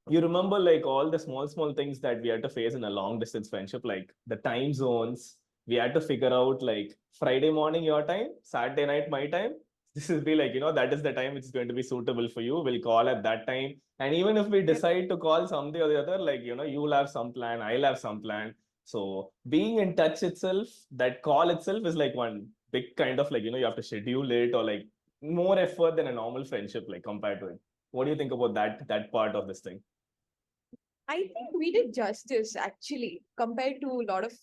you remember like all the small things that we had to face in a long distance friendship, like the time zones. We had to figure out like Friday morning your time, Saturday night my time, This will be like, that is the time it's going to be suitable for you. We'll call at that time. And even if we Yeah. decide to call someday or the other, like, you'll have some plan, I'll have some plan. So being in touch itself, that call itself is like one big kind of like, you have to schedule it, or like more effort than a normal friendship, like compared to it. What do you think about that part of this thing? I think we did justice actually compared to a lot of,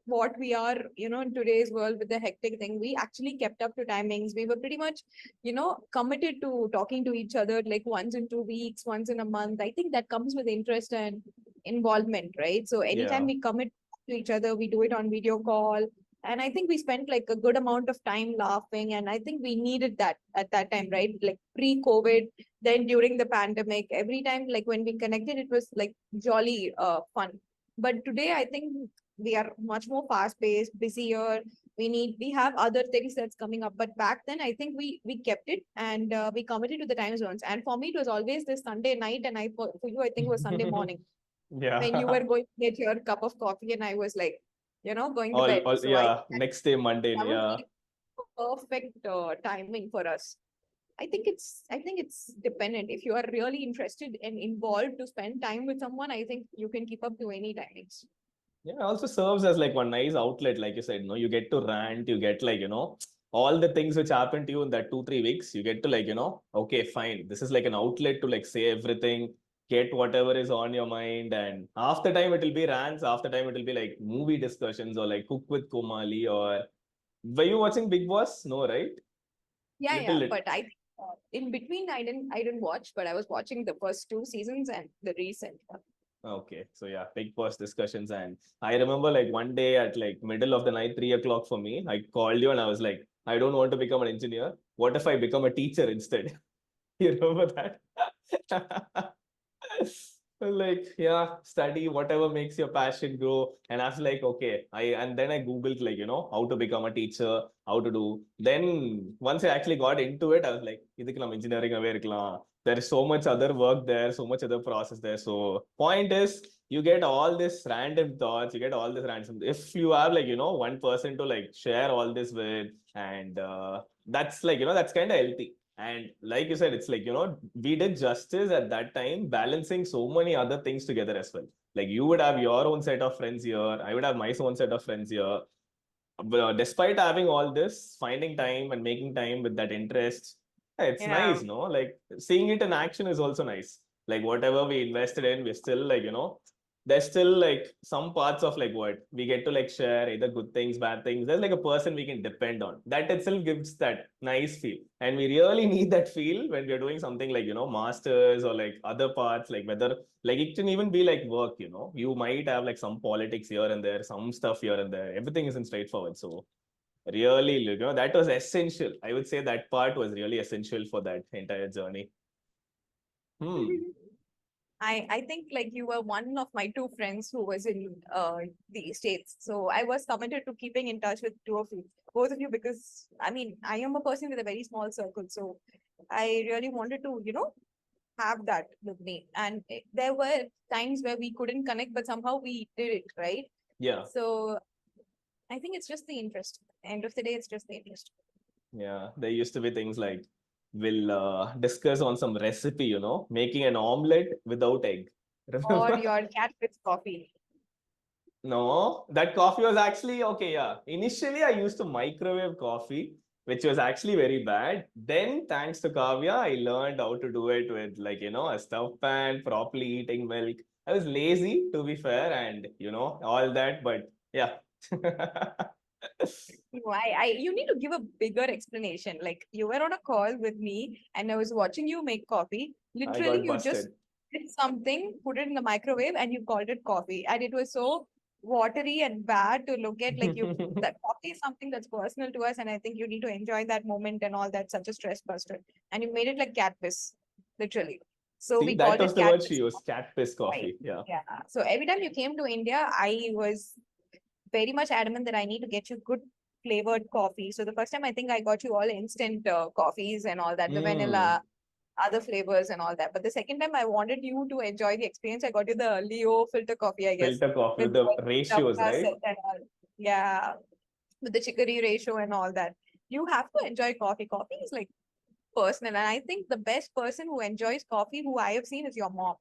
what we are, in today's world with the hectic thing. We actually kept up to timings. We were pretty much, committed to talking to each other like once in 2 weeks, once in a month. I think that comes with interest and involvement, right? So anytime Yeah. we commit to each other, we do it on video call. And I think we spent like a good amount of time laughing. And I think we needed that at that time, right? Like pre-COVID, then during the pandemic, every time like when we connected, it was like jolly fun. But today I think we are much more fast paced, busier. We have other things that's coming up, but back then I think we kept it, and we committed to the time zones. And for me it was always this Sunday night, and for you I think it was Sunday morning when you were Yeah. going to get your cup of coffee and I was like, going to bed. All So I yeah. Next day, Monday. that was Yeah. like perfect timing for us. I think it's dependent. If you are really interested and involved to spend time with someone, I think you can keep up to any timings. Yeah, it also serves as like one nice outlet, like you said, you get to rant, you get like, all the things which happened to you in that 2, 3 weeks, you get to like, okay, fine. This is like an outlet to like say everything, get whatever is on your mind. And after time, it will be rants. After time, it will be like movie discussions or like Cook with Komali, or were you watching Big Boss? No, right? Yeah, Little, yeah. But in between, I didn't watch, but I was watching the first two seasons and the recent one. Okay, so yeah, big boss discussions. And I remember like one day at like middle of the night, 3 o'clock for me, I called you and I was like, I don't want to become an engineer. What if I become a teacher instead? You remember that? Like, yeah, study whatever makes your passion grow. And I was like, okay, and then I googled like, how to become a teacher, how to do. Then once I actually got into it, I was like, இதுக்கு நம்ம engineering ஆவே இருக்கலாம். There is so much other work there, so much other process there. So point is, you get all this random thoughts, you get all this random, if you have like, one person to like share all this with, and that's like, that's kind of healthy. And like you said, it's like, we did justice at that time, balancing so many other things together as well. Like you would have your own set of friends here, I would have my own set of friends here. But despite having all this, finding time and making time with that interest, it's Yeah. nice, no? Like seeing it in action is also nice. Like whatever we invested in, we're still like, there's still like some parts of like what we get to like share, either good things, bad things. There's like a person we can depend on. That itself gives that nice feel. And we really need that feel when we're doing something like, masters or like other parts, like whether like it can even be like work, you might have like some politics here and there, some stuff here and there. Everything isn't straightforward. So really, that was essential. I would say that part was really essential for that entire journey. Hmm. I think like you were one of my two friends who was in the States. So I was committed to keeping in touch with two of you, both of you, because I mean I am a person with a very small circle. So I really wanted to, have that with me. And there were times where we couldn't connect, but somehow we did it, right? Yeah. So I think it's just the interest. End of the day, it's just the interest. Yeah. There used to be things like we'll discuss on some recipe, making an omelette without egg. Or Remember? your cat with coffee. No, that coffee was actually okay. Yeah. Initially, I used to microwave coffee, which was actually very bad. Then, thanks to Kavya, I learned how to do it with like, a stove pan, properly eating milk. I was lazy, to be fair, and all that. But yeah. You need to give a bigger explanation. Like you were on a call with me and I was watching you make coffee. I Literally, got you just busted. did something, put it in the microwave, and you called it coffee. And it was so watery and bad to look at. Like that coffee is something that's personal to us, and I think you need to enjoy that moment and all that. Such a stress buster, and you made it like cat piss, literally. So See, we that called was it the cat word she piss. used, cat piss Right. coffee. Yeah. Yeah. So every time you came to India, I was very much adamant that I need to get you good flavored coffee. So the first time I think I got you all instant coffees and all that, the Mm. vanilla, other flavors and all that. But the second time I wanted you to enjoy the experience, I got you the Leo filter coffee, I guess, Filter coffee with with the the ratios, Tabla right? set and all. Yeah, with the chicory ratio and all that. you have to enjoy coffee. Coffee is like personal, and I think the best person who enjoys coffee, who I have seen, is your mom.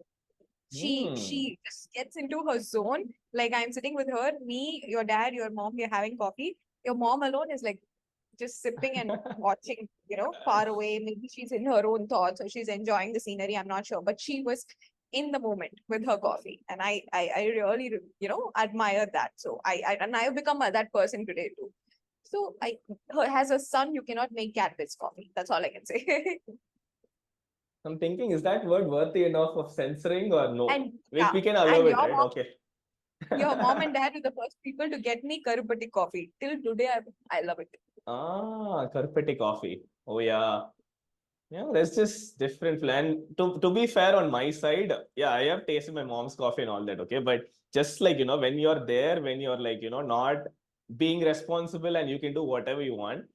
She just gets into her zone. Like I'm sitting with her, me, your dad, your mom, we're having coffee. Your mom alone is like just sipping and watching, far away. Maybe she's in her own thoughts or she's enjoying the scenery. I'm not sure, but she was in the moment with her coffee, and I really, admire that. So and I have become that person today too. So as a son, you cannot make cat coffee. That's all I can say. I'm thinking, is that word worthy enough of censoring or no? And We, yeah, we can and allow it, right? Okay. your mom and dad were the first people to get me karupati coffee. Till today, I love it. Karpati coffee. Oh yeah. Yeah, that's just different. And to be fair, on my side, yeah, I have tasted my mom's coffee and all that. Okay, but just like when you're there, when you're like not being responsible and you can do whatever you want,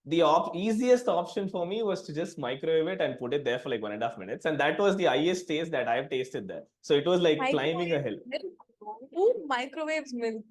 the easiest option for me was to just microwave it and put it there for like 1.5 minutes, and that was the highest taste that I've tasted there. So it was like climbing a Microwave hill. milk? Who microwaves milk?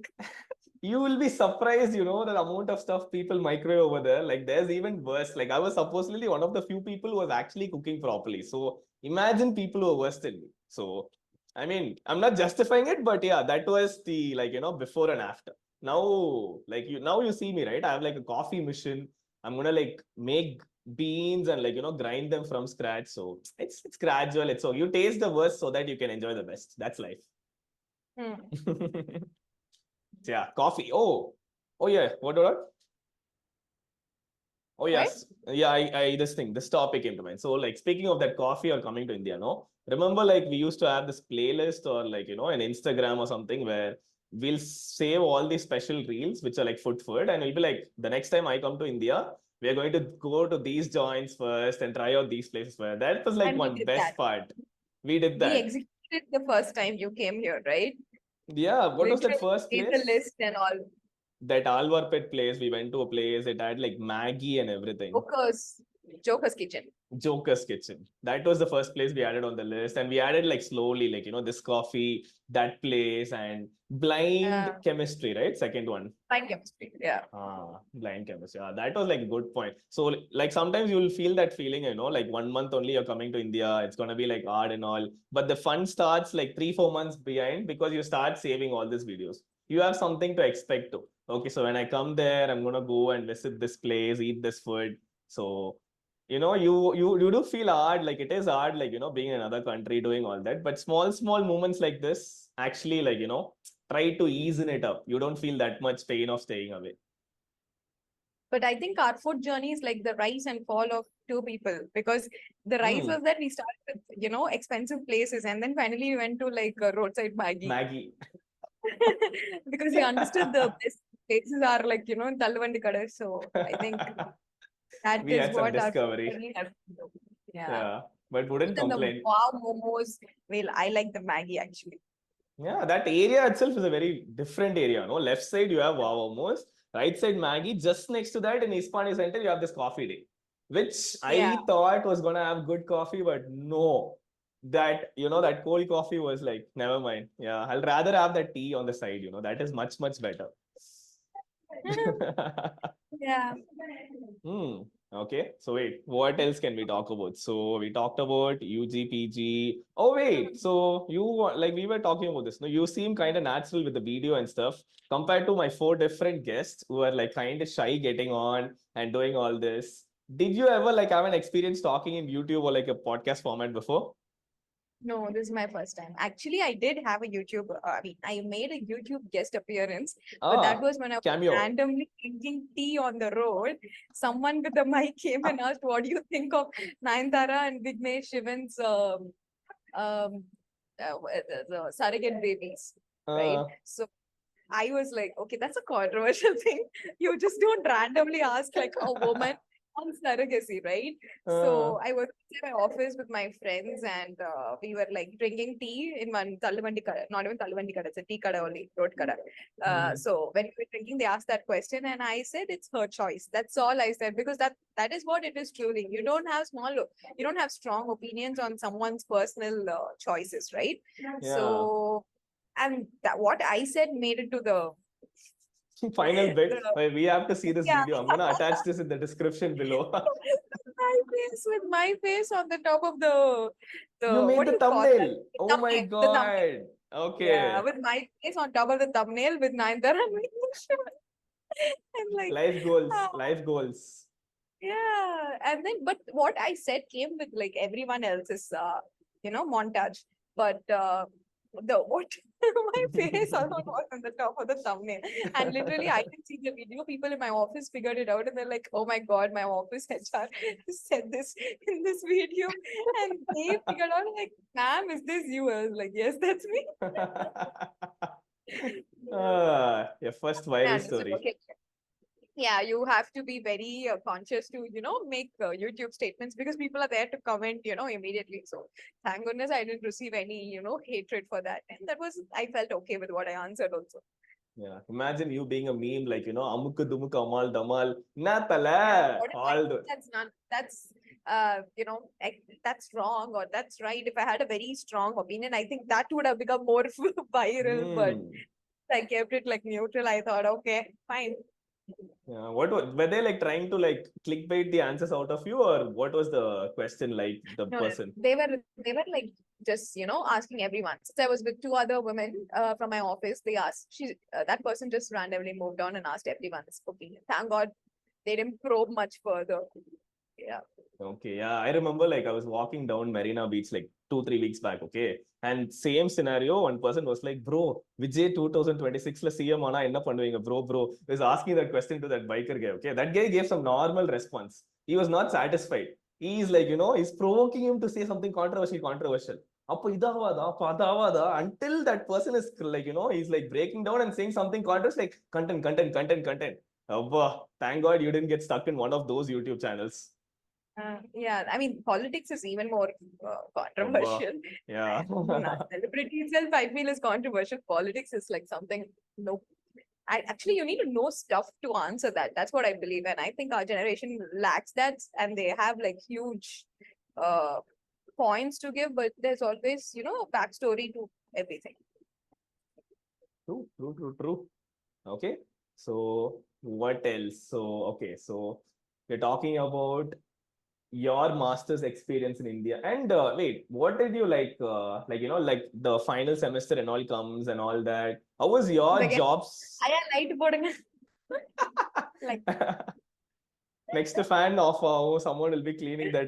You will be surprised, the amount of stuff people microwave over there. Like there's even worse. Like I was supposedly one of the few people who was actually cooking properly. So imagine people who are worse than me. So I mean, I'm not justifying it, but yeah, that was the like before and after. Now, like now you see me, right? I have like a coffee machine. I'm gonna like make beans and like grind them from scratch. So it's gradual. It's so you taste the worst so that you can enjoy the best. That's life. Hmm. Yeah, coffee. Oh yeah. What? Oh Right? yes, yeah. This topic came to mind. So like speaking of that coffee or coming to India, no. Remember, like we used to have this playlist or like an Instagram or something where we'll save all these special reels which are like food, and we'll be like, the next time I come to India, we are going to go to these joints first and try out these places first. That was like And we one did that. best part. We did We that. executed the first time you came here, right? Yeah. What was that Literally first made the place? list and all. That Alwarpet place. We went to a place. It had like Maggie and everything. Joker's, Joker's Kitchen. Joker's Kitchen. That was the first place we added on the list. And we added like slowly, like, this coffee, that place, and blind Uh, chemistry, right? Second one. Fine chemistry. Yeah. Blind chemistry. That was like a good point. So, like, sometimes you'll feel that feeling, like 1 month only you're coming to India. It's going to be like hard and all. But the fun starts like 3-4 months behind because you start saving all these videos. You have something to expect to. Okay, so when I come there, I'm going to go and visit this place, eat this food. So, you do feel hard, like it is hard, like being in another country doing all that, but small moments like this actually, like try to ease in it up. You don't feel that much pain of staying away. But I think our food journey is like the rise and fall of two people, because the rise Hmm. was that we started with, expensive places, and then finally we went to like a roadside Maggie. Maggie. Because we understood the best places are like, in Talvandi Kada. So I think that We is had some what our discovery. journey has been. Yeah. Yeah, but More wouldn't than the complain. wow momos, well, I like the Maggie actually. Yeah, that area itself is a very different area. No, left side you have Wow almost, right side Maggie. Just next to that in Ispani Center you have this coffee day, which Yeah. I thought was gonna have good coffee, but no, that that cold coffee was like never mind. Yeah, I'll rather have that tea on the side. That is much better. Yeah. Hmm. Okay. So wait, what else can we talk about? So we talked about UGPG. Oh wait, so like we were talking about this. No, you seem kind of natural with the video and stuff compared to my 4 different guests who are like kind of shy getting on and doing all this. Did you ever like have an experience talking in YouTube or like a podcast format before? No, this is my first time. Actually, I did have a YouTube. I made a YouTube guest appearance, but that Ah, was when I was cameo. randomly drinking tea on the road. Someone with a mic came and asked, "What do you think of Nayantara and Vignesh Shivan's um, the surrogate babies?" Right. Uh, So I was like, okay, that's a controversial thing. You just don't randomly ask like a woman on surrogacy, right? uh, So I was in my office with my friends, and we were like drinking tea in one Tallavandi kada, not even Tallavandi kada, it's a tea kada only, road kada. hmm. So when we were drinking, they asked that question, and I said it's her choice. That's all I said, because that is what it is truly. You don't have strong opinions on someone's personal choices, right? Yeah. So and that what I said made it to the Final bit. We have to see this Yeah. video. I'm gonna attach this in the description below. With my face on the top of the You made what do the you call that? thumbnail. The Oh my thumbnail. The thumbnail. God. Yeah, Okay. with my face on top of the thumbnail with Nayanthara making sure. And like, Life goals. oh, Life goals. yeah. And then, but what I said came with like everyone else's, montage. But the what my face alone was on the top of the thumbnail, and literally I can see the video. People in my office figured it out, and they're like, "Oh my God, my office HR said this in this video," and they figured out like, "Ma'am, is this you?" I was like, "Yes, that's me." Your first I viral understood. story. Okay. Yeah, you have to be very conscious to, make YouTube statements because people are there to comment, immediately. So thank goodness I didn't receive any, hatred for that. And that was, I felt okay with what I answered also. Yeah. Imagine you being a meme like, Amukku Dumukku Amal Damal. Na Yeah, tala. what if I All think the. that's wrong or that's right. If I had a very strong opinion, I think that would have become more viral. But Hmm. I kept it like neutral. I thought, okay, fine. Yeah. Were they like trying to like clickbait the answers out of you, or what was the question like the No, no, person? they were like just asking everyone. Since I was with two other women from my office, they asked. That person just randomly moved on and asked everyone's opinion. Thank God they didn't probe much further. Yeah. Okay, yeah, I remember like I was walking down Marina Beach like 2, 3 weeks back. Okay, and same scenario. One person was like, "Bro, Vijay 2026 la CM ana enna பண்ணுவீங்க bro?" Was asking that question to that biker guy. Okay, that guy gave some normal response. He was not satisfied. He's like, he's provoking him to say something controversial. அப்போ இதாவாதா அப்போ அதாவாதா until that person is like, he's like breaking down and saying something controversial like content. Abba, thank God you didn't get stuck in one of those YouTube channels. Yeah, I mean, politics is even more Abba. controversial. Yeah. Even celebrity itself, I feel, is controversial. Politics is like something, no. Actually, you need to know stuff to answer that. That's what I believe. And I think our generation lacks that. And they have like huge uh, points to give, but there's always, a backstory to everything. True. Okay. So what else? So we're talking about your master's experience in India. And wait, what did you like? Like the final semester and all comes and all that. How was your Like, jobs? I light boarding. Like, Next fan of someone will be cleaning that.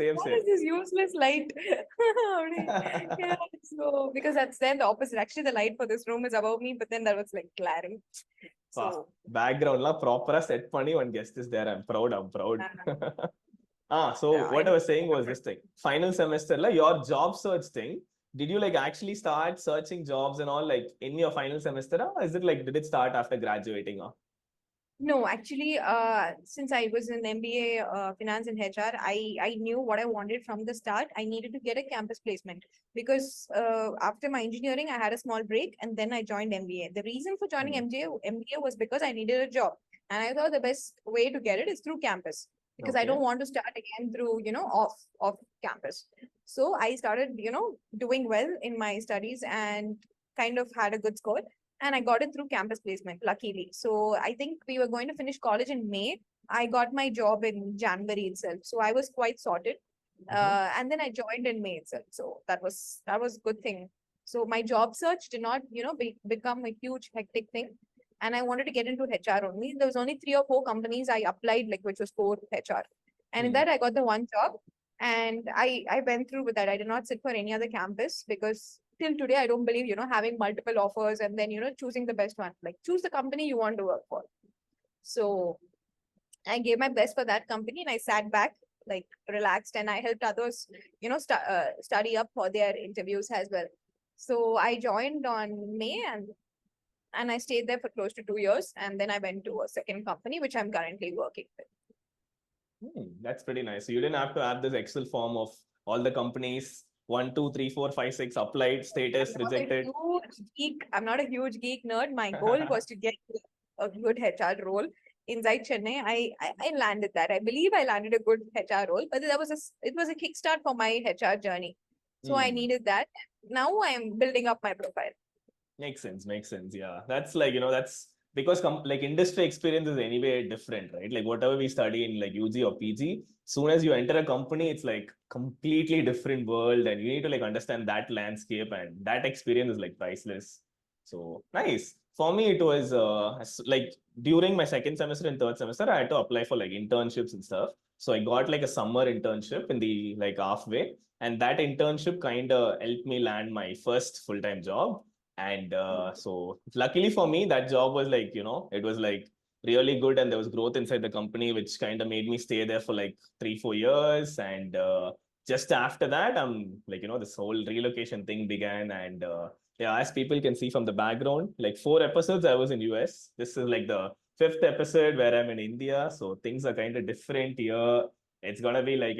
Same. what is this useless light? Yeah, so because that's then the opposite. Actually, the light for this room is above me, but then that was like glaring. So Background la proper set pani one guest is there. I'm proud. So I what I don't was saying was this thing. Final semester la your job search thing. Did you like actually start searching jobs and all like in your final semester? Or is it like did it start after graduating? No, actually, since I was in MBA, finance and HR, I knew what I wanted from the start. I needed to get a campus placement because after my engineering, I had a small break and then I joined MBA. The reason for joining MBA was because I needed a job, and I thought the best way to get it is through campus because I Okay. don't want to start again through off campus. So I started doing well in my studies and kind of had a good score, and I got it through campus placement, luckily. So I think we were going to finish college in May. I got my job in January itself, so I was quite sorted. And then I joined in May itself, so that was good thing. So my job search did not, become a huge hectic thing, and I wanted to get into HR only. There was only 3 or 4 companies I applied, like which was core HR, and in that I got the one job, and I went through with that. I did not sit for any other campus because till today I don't believe having multiple offers and then choosing the best one. Like, choose the company you want to work for. So I gave my best for that company, and I sat back like relaxed, and I helped others study up for their interviews as well. So I joined on May, and I stayed there for close to 2 years, and then I went to a second company which I'm currently working with. That's pretty nice. So you didn't have to have this Excel form of all the companies 1, 2, 3, 4, 5, 6 applied, status, rejected. I'm not a huge geek nerd. My goal was to get a good HR role inside Chennai. I landed that. I believe I landed a good HR role, but it was a kickstart for my HR journey. So I needed that. Now I am building up my profile. Makes sense. Yeah. That's like, that's because like industry experience is anyway different, right? Like whatever we study in like UG or PG, soon as you enter a company, it's like completely different world, and you need to like understand that landscape, and that experience is like priceless. So nice. For me, it was like during my second semester and third semester, I had to apply for like internships and stuff. So I got like a summer internship in the like halfway, and that internship kind of helped me land my first full-time job. And so luckily for me, that job was like, it was like really good, and there was growth inside the company, which kind of made me stay there for like 3-4 years. And just after that, I'm like, this whole relocation thing began. And yeah, as people can see from the background, like 4 episodes I was in US. This is like the fifth episode where I'm in India. So things are kind of different here. It's gonna be like,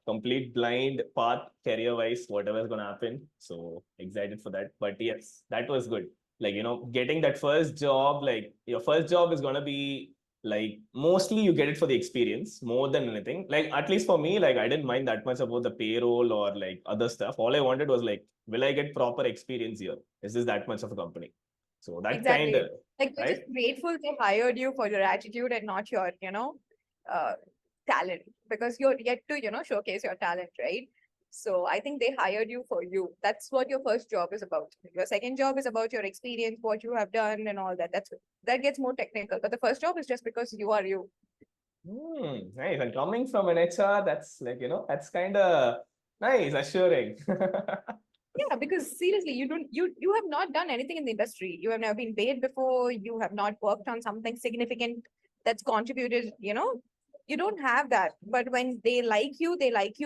complete blind path career wise, whatever's gonna happen. So excited for that. But yes, that was good. Like, getting that first job, like your first job is gonna be like mostly you get it for the experience more than anything. Like at least for me, like I didn't mind that much about the payroll or like other stuff. All I wanted was like, will I get proper experience here? Is this that much of a company? So that kind Exactly. of, Like we're right? just grateful they hired you for your attitude and not your, uh, talent, because you're yet to, showcase your talent, right? So I think they hired you for you. That's what your first job is about. Your second job is about your experience, what you have done, and all that. That gets more technical. But the first job is just because you are you. Nice. And coming from an HR, that's like, that's kind of nice, assuring. Yeah, because seriously, you have not done anything in the industry. You have never been paid before. You have not worked on something significant that's contributed, you don't have that. But when they like you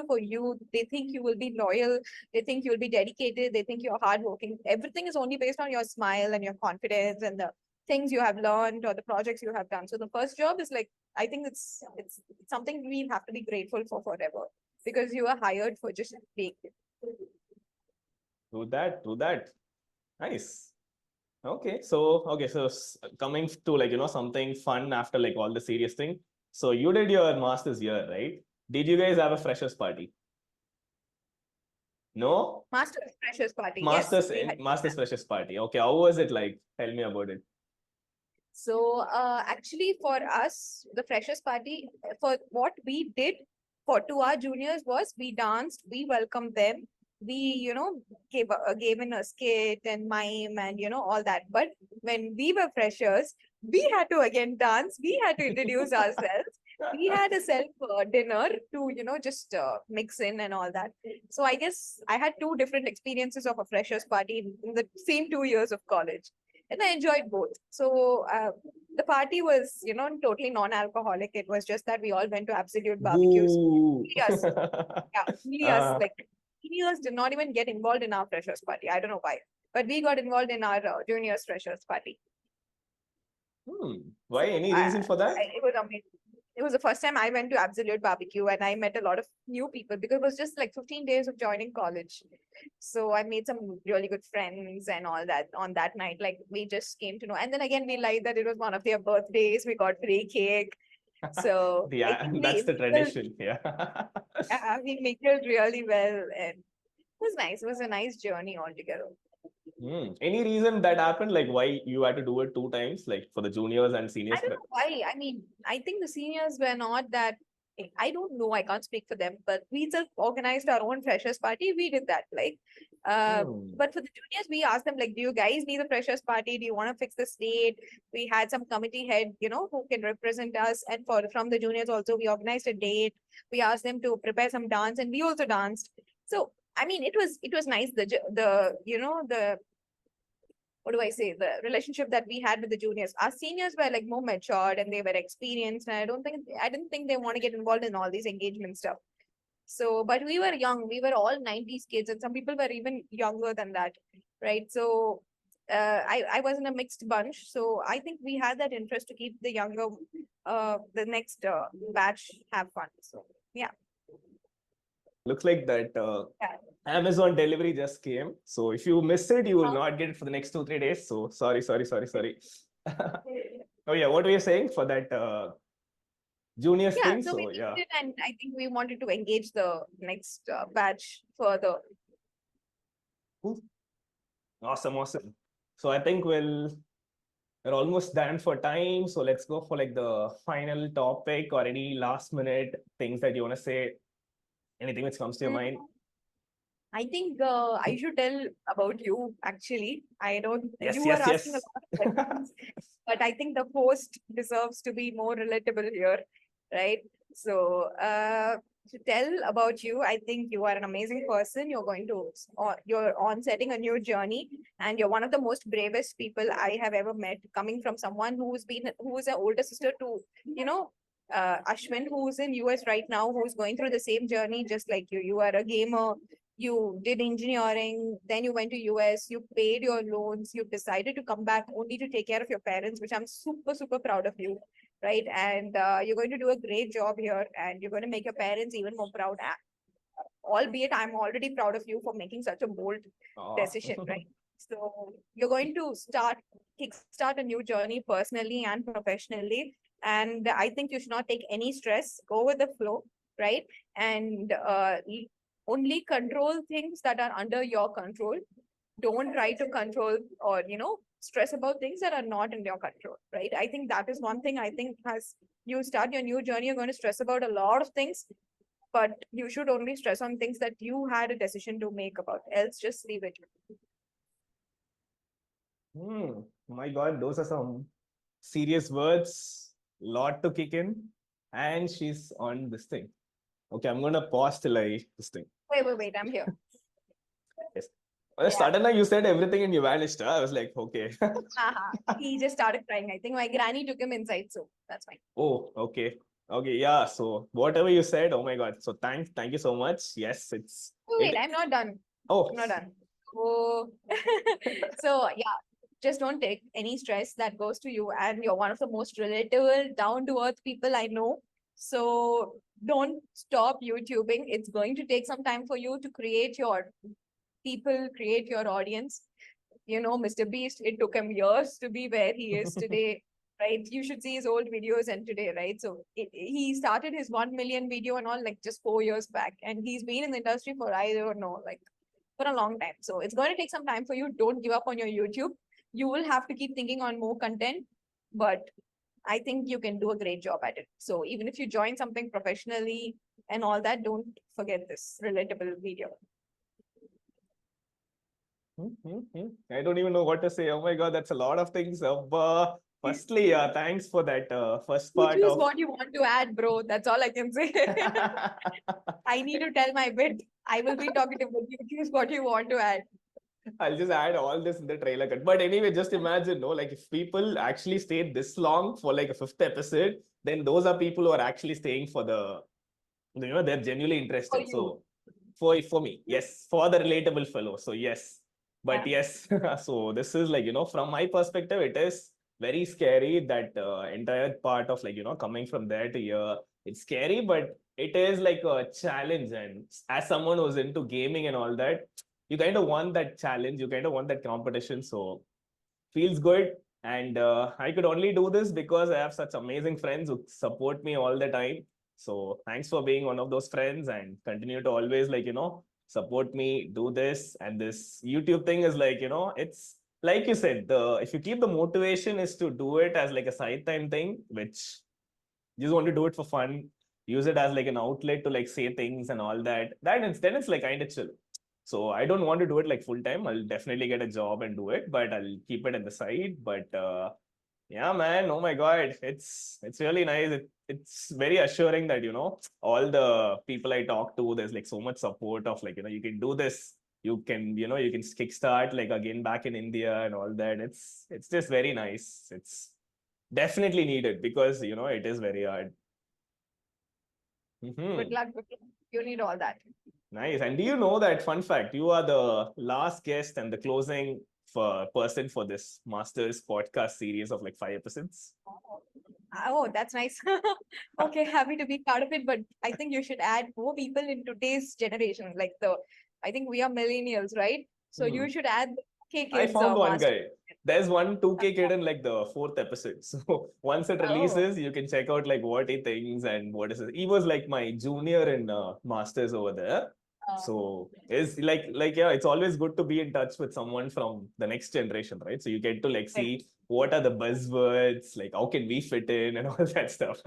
for you. They think you will be loyal. They think you'll be dedicated. They think you're hardworking. Everything is only based on your smile and your confidence and the things you have learned or the projects you have done. So the first job is like, I think it's something we have to be grateful for forever, because you are hired for just being. Do that, do that. Nice. Okay, so coming to like, something fun after like all the serious thing. So you did your master's year, right? Did you guys have a freshers party? No? Master's freshers party. Yes, Masters we had Masters that. freshers party. Okay, how was it like? Tell me about it. So actually, for us, the freshers party, for what we did for to our juniors was we danced, we welcomed them, we gave in a skit and mime and all that. But when we were freshers, we had to again dance. We had to introduce ourselves. We had a self dinner to just mix in and all that. So I guess I had two different experiences of a freshers party in the same 2 years of college, and I enjoyed both. So the party was, totally non-alcoholic. It was just that we all went to absolute barbecues. Boo. Only us, yeah, only us. uh, Like seniors did not even get involved in our freshers party. I don't know why, but we got involved in our juniors freshers party. why? So Any reason for that? it was amazing. It was the first time I went to Absolute Barbecue, and I met a lot of new people because it was just like 15 days of joining college. So I made some really good friends and all that on that night. Like we just came to know. And then again, we liked that it was one of their birthdays. We got free cake. So I think That's we the tradition. Yeah. we mingled really well, and it was nice. It was a nice journey altogether. Any reason that happened? Like why you had to do it 2 times, like for the juniors and I seniors? don't know why. I mean, I think the seniors were not that. I don't know. I can't speak for them, but we just organized our own freshers party. We did that. Hmm. But for the juniors, we asked them like, "Do you guys need a freshers party? Do you want to fix the date?" We had some committee head, who can represent us, and for from the juniors also, we organized a date. We asked them to prepare some dance, and we also danced. So I mean, it was nice. The what do I say, the relationship that we had with the juniors. Our seniors were like more matured and they were experienced. And I didn't think they want to get involved in all these engagement stuff. So, but we were young. We were all 90s kids, and some people were even younger than that, right? So, I was in a mixed bunch. So I think we had that interest to keep the next batch have fun. So, yeah. Looks like that Yeah. Amazon delivery just came. So if you miss it, you will Uh, not get it for the next 2-3 days. So sorry. Oh yeah, what were you saying for that juniors yeah, thing? so we So yeah, did it, and I think we wanted to engage the next batch further. Cool. Awesome. So I think we'll we're almost done for time. So let's go for like the final topic or any last minute things that you want to say. Anything which comes to your Mm, mind? I think I should tell about you actually. I don't, Yes, you were yes, asking a yes. lot of questions, but I think the host deserves to be more relatable here, right? So, to tell about you, I think you are an amazing person. You're going to, or you're on setting a new journey, and you're one of the most bravest people I have ever met, coming from someone who's an older sister to, Ashwin, who's in US right now, who's going through the same journey just like you. You are a gamer, you did engineering, then you went to US, you paid your loans, you decided to come back only to take care of your parents, which I'm super, super proud of you, right? And you're going to do a great job here, and you're going to make your parents even more proud. Albeit, I'm already proud of you for making such a bold decision, right? So you're going to kickstart a new journey personally and professionally. And I think you should not take any stress, go with the flow, right? And only control things that are under your control. Don't try to control or, stress about things that are not in your control, right? I think that is one thing I think as you start your new journey, you're going to stress about a lot of things, but you should only stress on things that you had a decision to make about. Else, just leave it. My God, those are some serious words. Lot to kick in. And she's on this thing. Okay, I'm gonna pause till I this thing. Wait. I'm here. Yes. Yeah. Suddenly you said everything and you vanished. I was like, okay. He just started crying. I think my granny took him inside, so that's fine. Oh, okay. Okay, yeah. So whatever you said, oh my God. So thank you so much. Yes, it's Wait, it. I'm not done. Oh, I'm not done. Oh, so yeah, just don't take any stress that goes to you, and you're one of the most relatable, down to earth people I know. So don't stop YouTubing. It's going to take some time for you to create your people, create your audience. Mr. Beast, it took him years to be where he is today, right? You should see his old videos and today, right? So he started his 1 million video and all like just 4 years back. And he's been in the industry for, I don't know, like for a long time. So it's going to take some time for you. Don't give up on your YouTube. You will have to keep thinking on more content, but I think you can do a great job at it. So even if you join something professionally and all that, don't forget this relatable video. I don't even know what to say. Oh my God, that's a lot of things. Firstly, thanks for that first You part choose of. what you want to add, bro. That's all I can say. I need to tell my bit. I will be talkative, but you choose what you want to add. I'll just add all this in the trailer cut. But anyway, just imagine, no, like if people actually stayed this long for like a fifth episode, then those are people who are actually staying for they're genuinely For interested. you. So for me, yes, for the relatable fellow. So yes, but Yeah. yes, so this is like from my perspective, it is very scary that entire part of like coming from there to here. It's scary, but it is like a challenge. And as someone who's into gaming and all that, you kind of want that challenge. You kind of want that competition. So feels good. And I could only do this because I have such amazing friends who support me all the time. So thanks for being one of those friends and continue to always like, support me, do this. And this YouTube thing is like, it's like you said, if you keep the motivation is to do it as like a side time thing, which you just want to do it for fun, use it as like an outlet to like say things and all that. Then it's like kind of chill. So I don't want to do it like full time. I'll definitely get a job and do it, but I'll keep it at the side. But yeah, man, oh my God, it's really nice. It's very assuring that all the people I talk to, there's like so much support of like you can do this. You can kickstart like again back in India and all that. It's just very nice. It's definitely needed because it is very hard. Good luck. Good luck. You need all that. Nice. And do you know that fun fact? You are the last guest and the closing person for this Masters podcast series of like 5 episodes. Oh, that's nice. Okay, happy to be part of it, but I think you should add more people in today's generation. I think we are millennials, right? So Hmm. you should add the K I kids found one master. guy. There's one 2K kid in like the fourth episode. So once it Oh, releases, you can check out like what he thinks and what is it. He was like my junior in Masters over there. So it's like yeah, it's always good to be in touch with someone from the next generation, right? So you get to like right. see what are the buzzwords, like how can we fit in and all that stuff.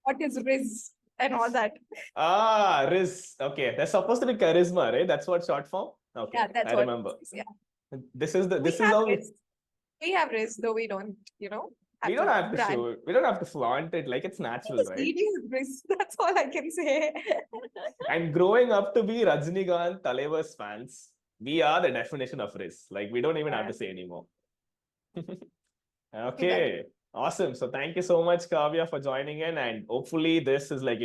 What is Riz and all that? Riz. Okay, that's supposed to be charisma, right? That's what short form. Okay, Yeah, that's I what. remember. Yeah, This is we how have Riz. We have Riz, though we don't, we have don't to have to brand. show. We don't have to flaunt it. Like it's natural, Just right? eat his Riz. That's all I can say. And growing up to be Rajinikanth Talaivar's fans, we are the definition of Riz. Like we don't even have to say anymore. To that. Okay, awesome. So thank you so much, Kavya, for joining in. And hopefully, this is like,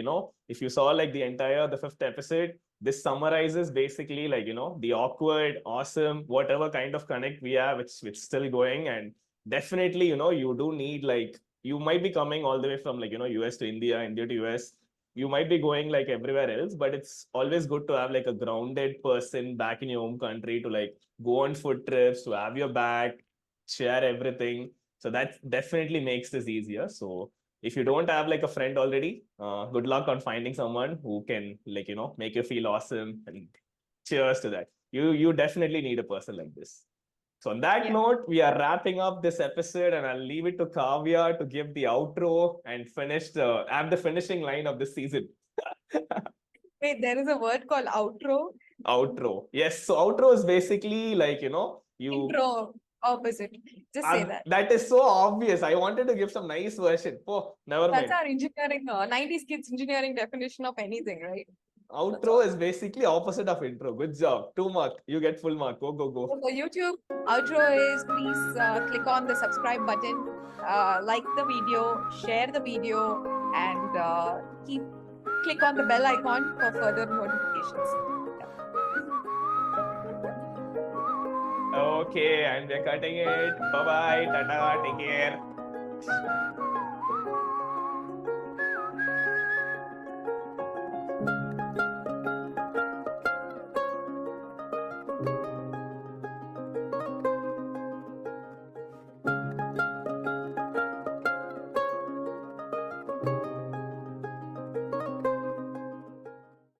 if you saw like the fifth episode, this summarizes basically like, the awkward, awesome, whatever kind of connect we have, which still going. And definitely, you do need like, you might be coming all the way from like, US to India, India to US. You might be going like everywhere else, but it's always good to have like a grounded person back in your home country to like go on food trips, to have your back, share everything. So that definitely makes this easier. So if you don't have like a friend already, good luck on finding someone who can like, make you feel awesome, and cheers to that. You definitely need a person like this. So on that note, we are wrapping up this episode, and I'll leave it to Kavya to give the outro and have the finishing line of this season. Wait, there is a word called outro. Outro. Yes. So outro is basically like, Intro. Opposite. Just say that. that is so obvious. I wanted to give some nice version. Oh, never That's mind. our engineering, 90s kids engineering definition of anything, right? Outro is basically opposite of intro. Good job. 2 mark. You get full mark. Go, go, go. So for YouTube, outro is please click on the subscribe button, like the video, share the video, and click on the bell icon for further notifications. Okay, and we're cutting it. Bye bye. Tata. Take care.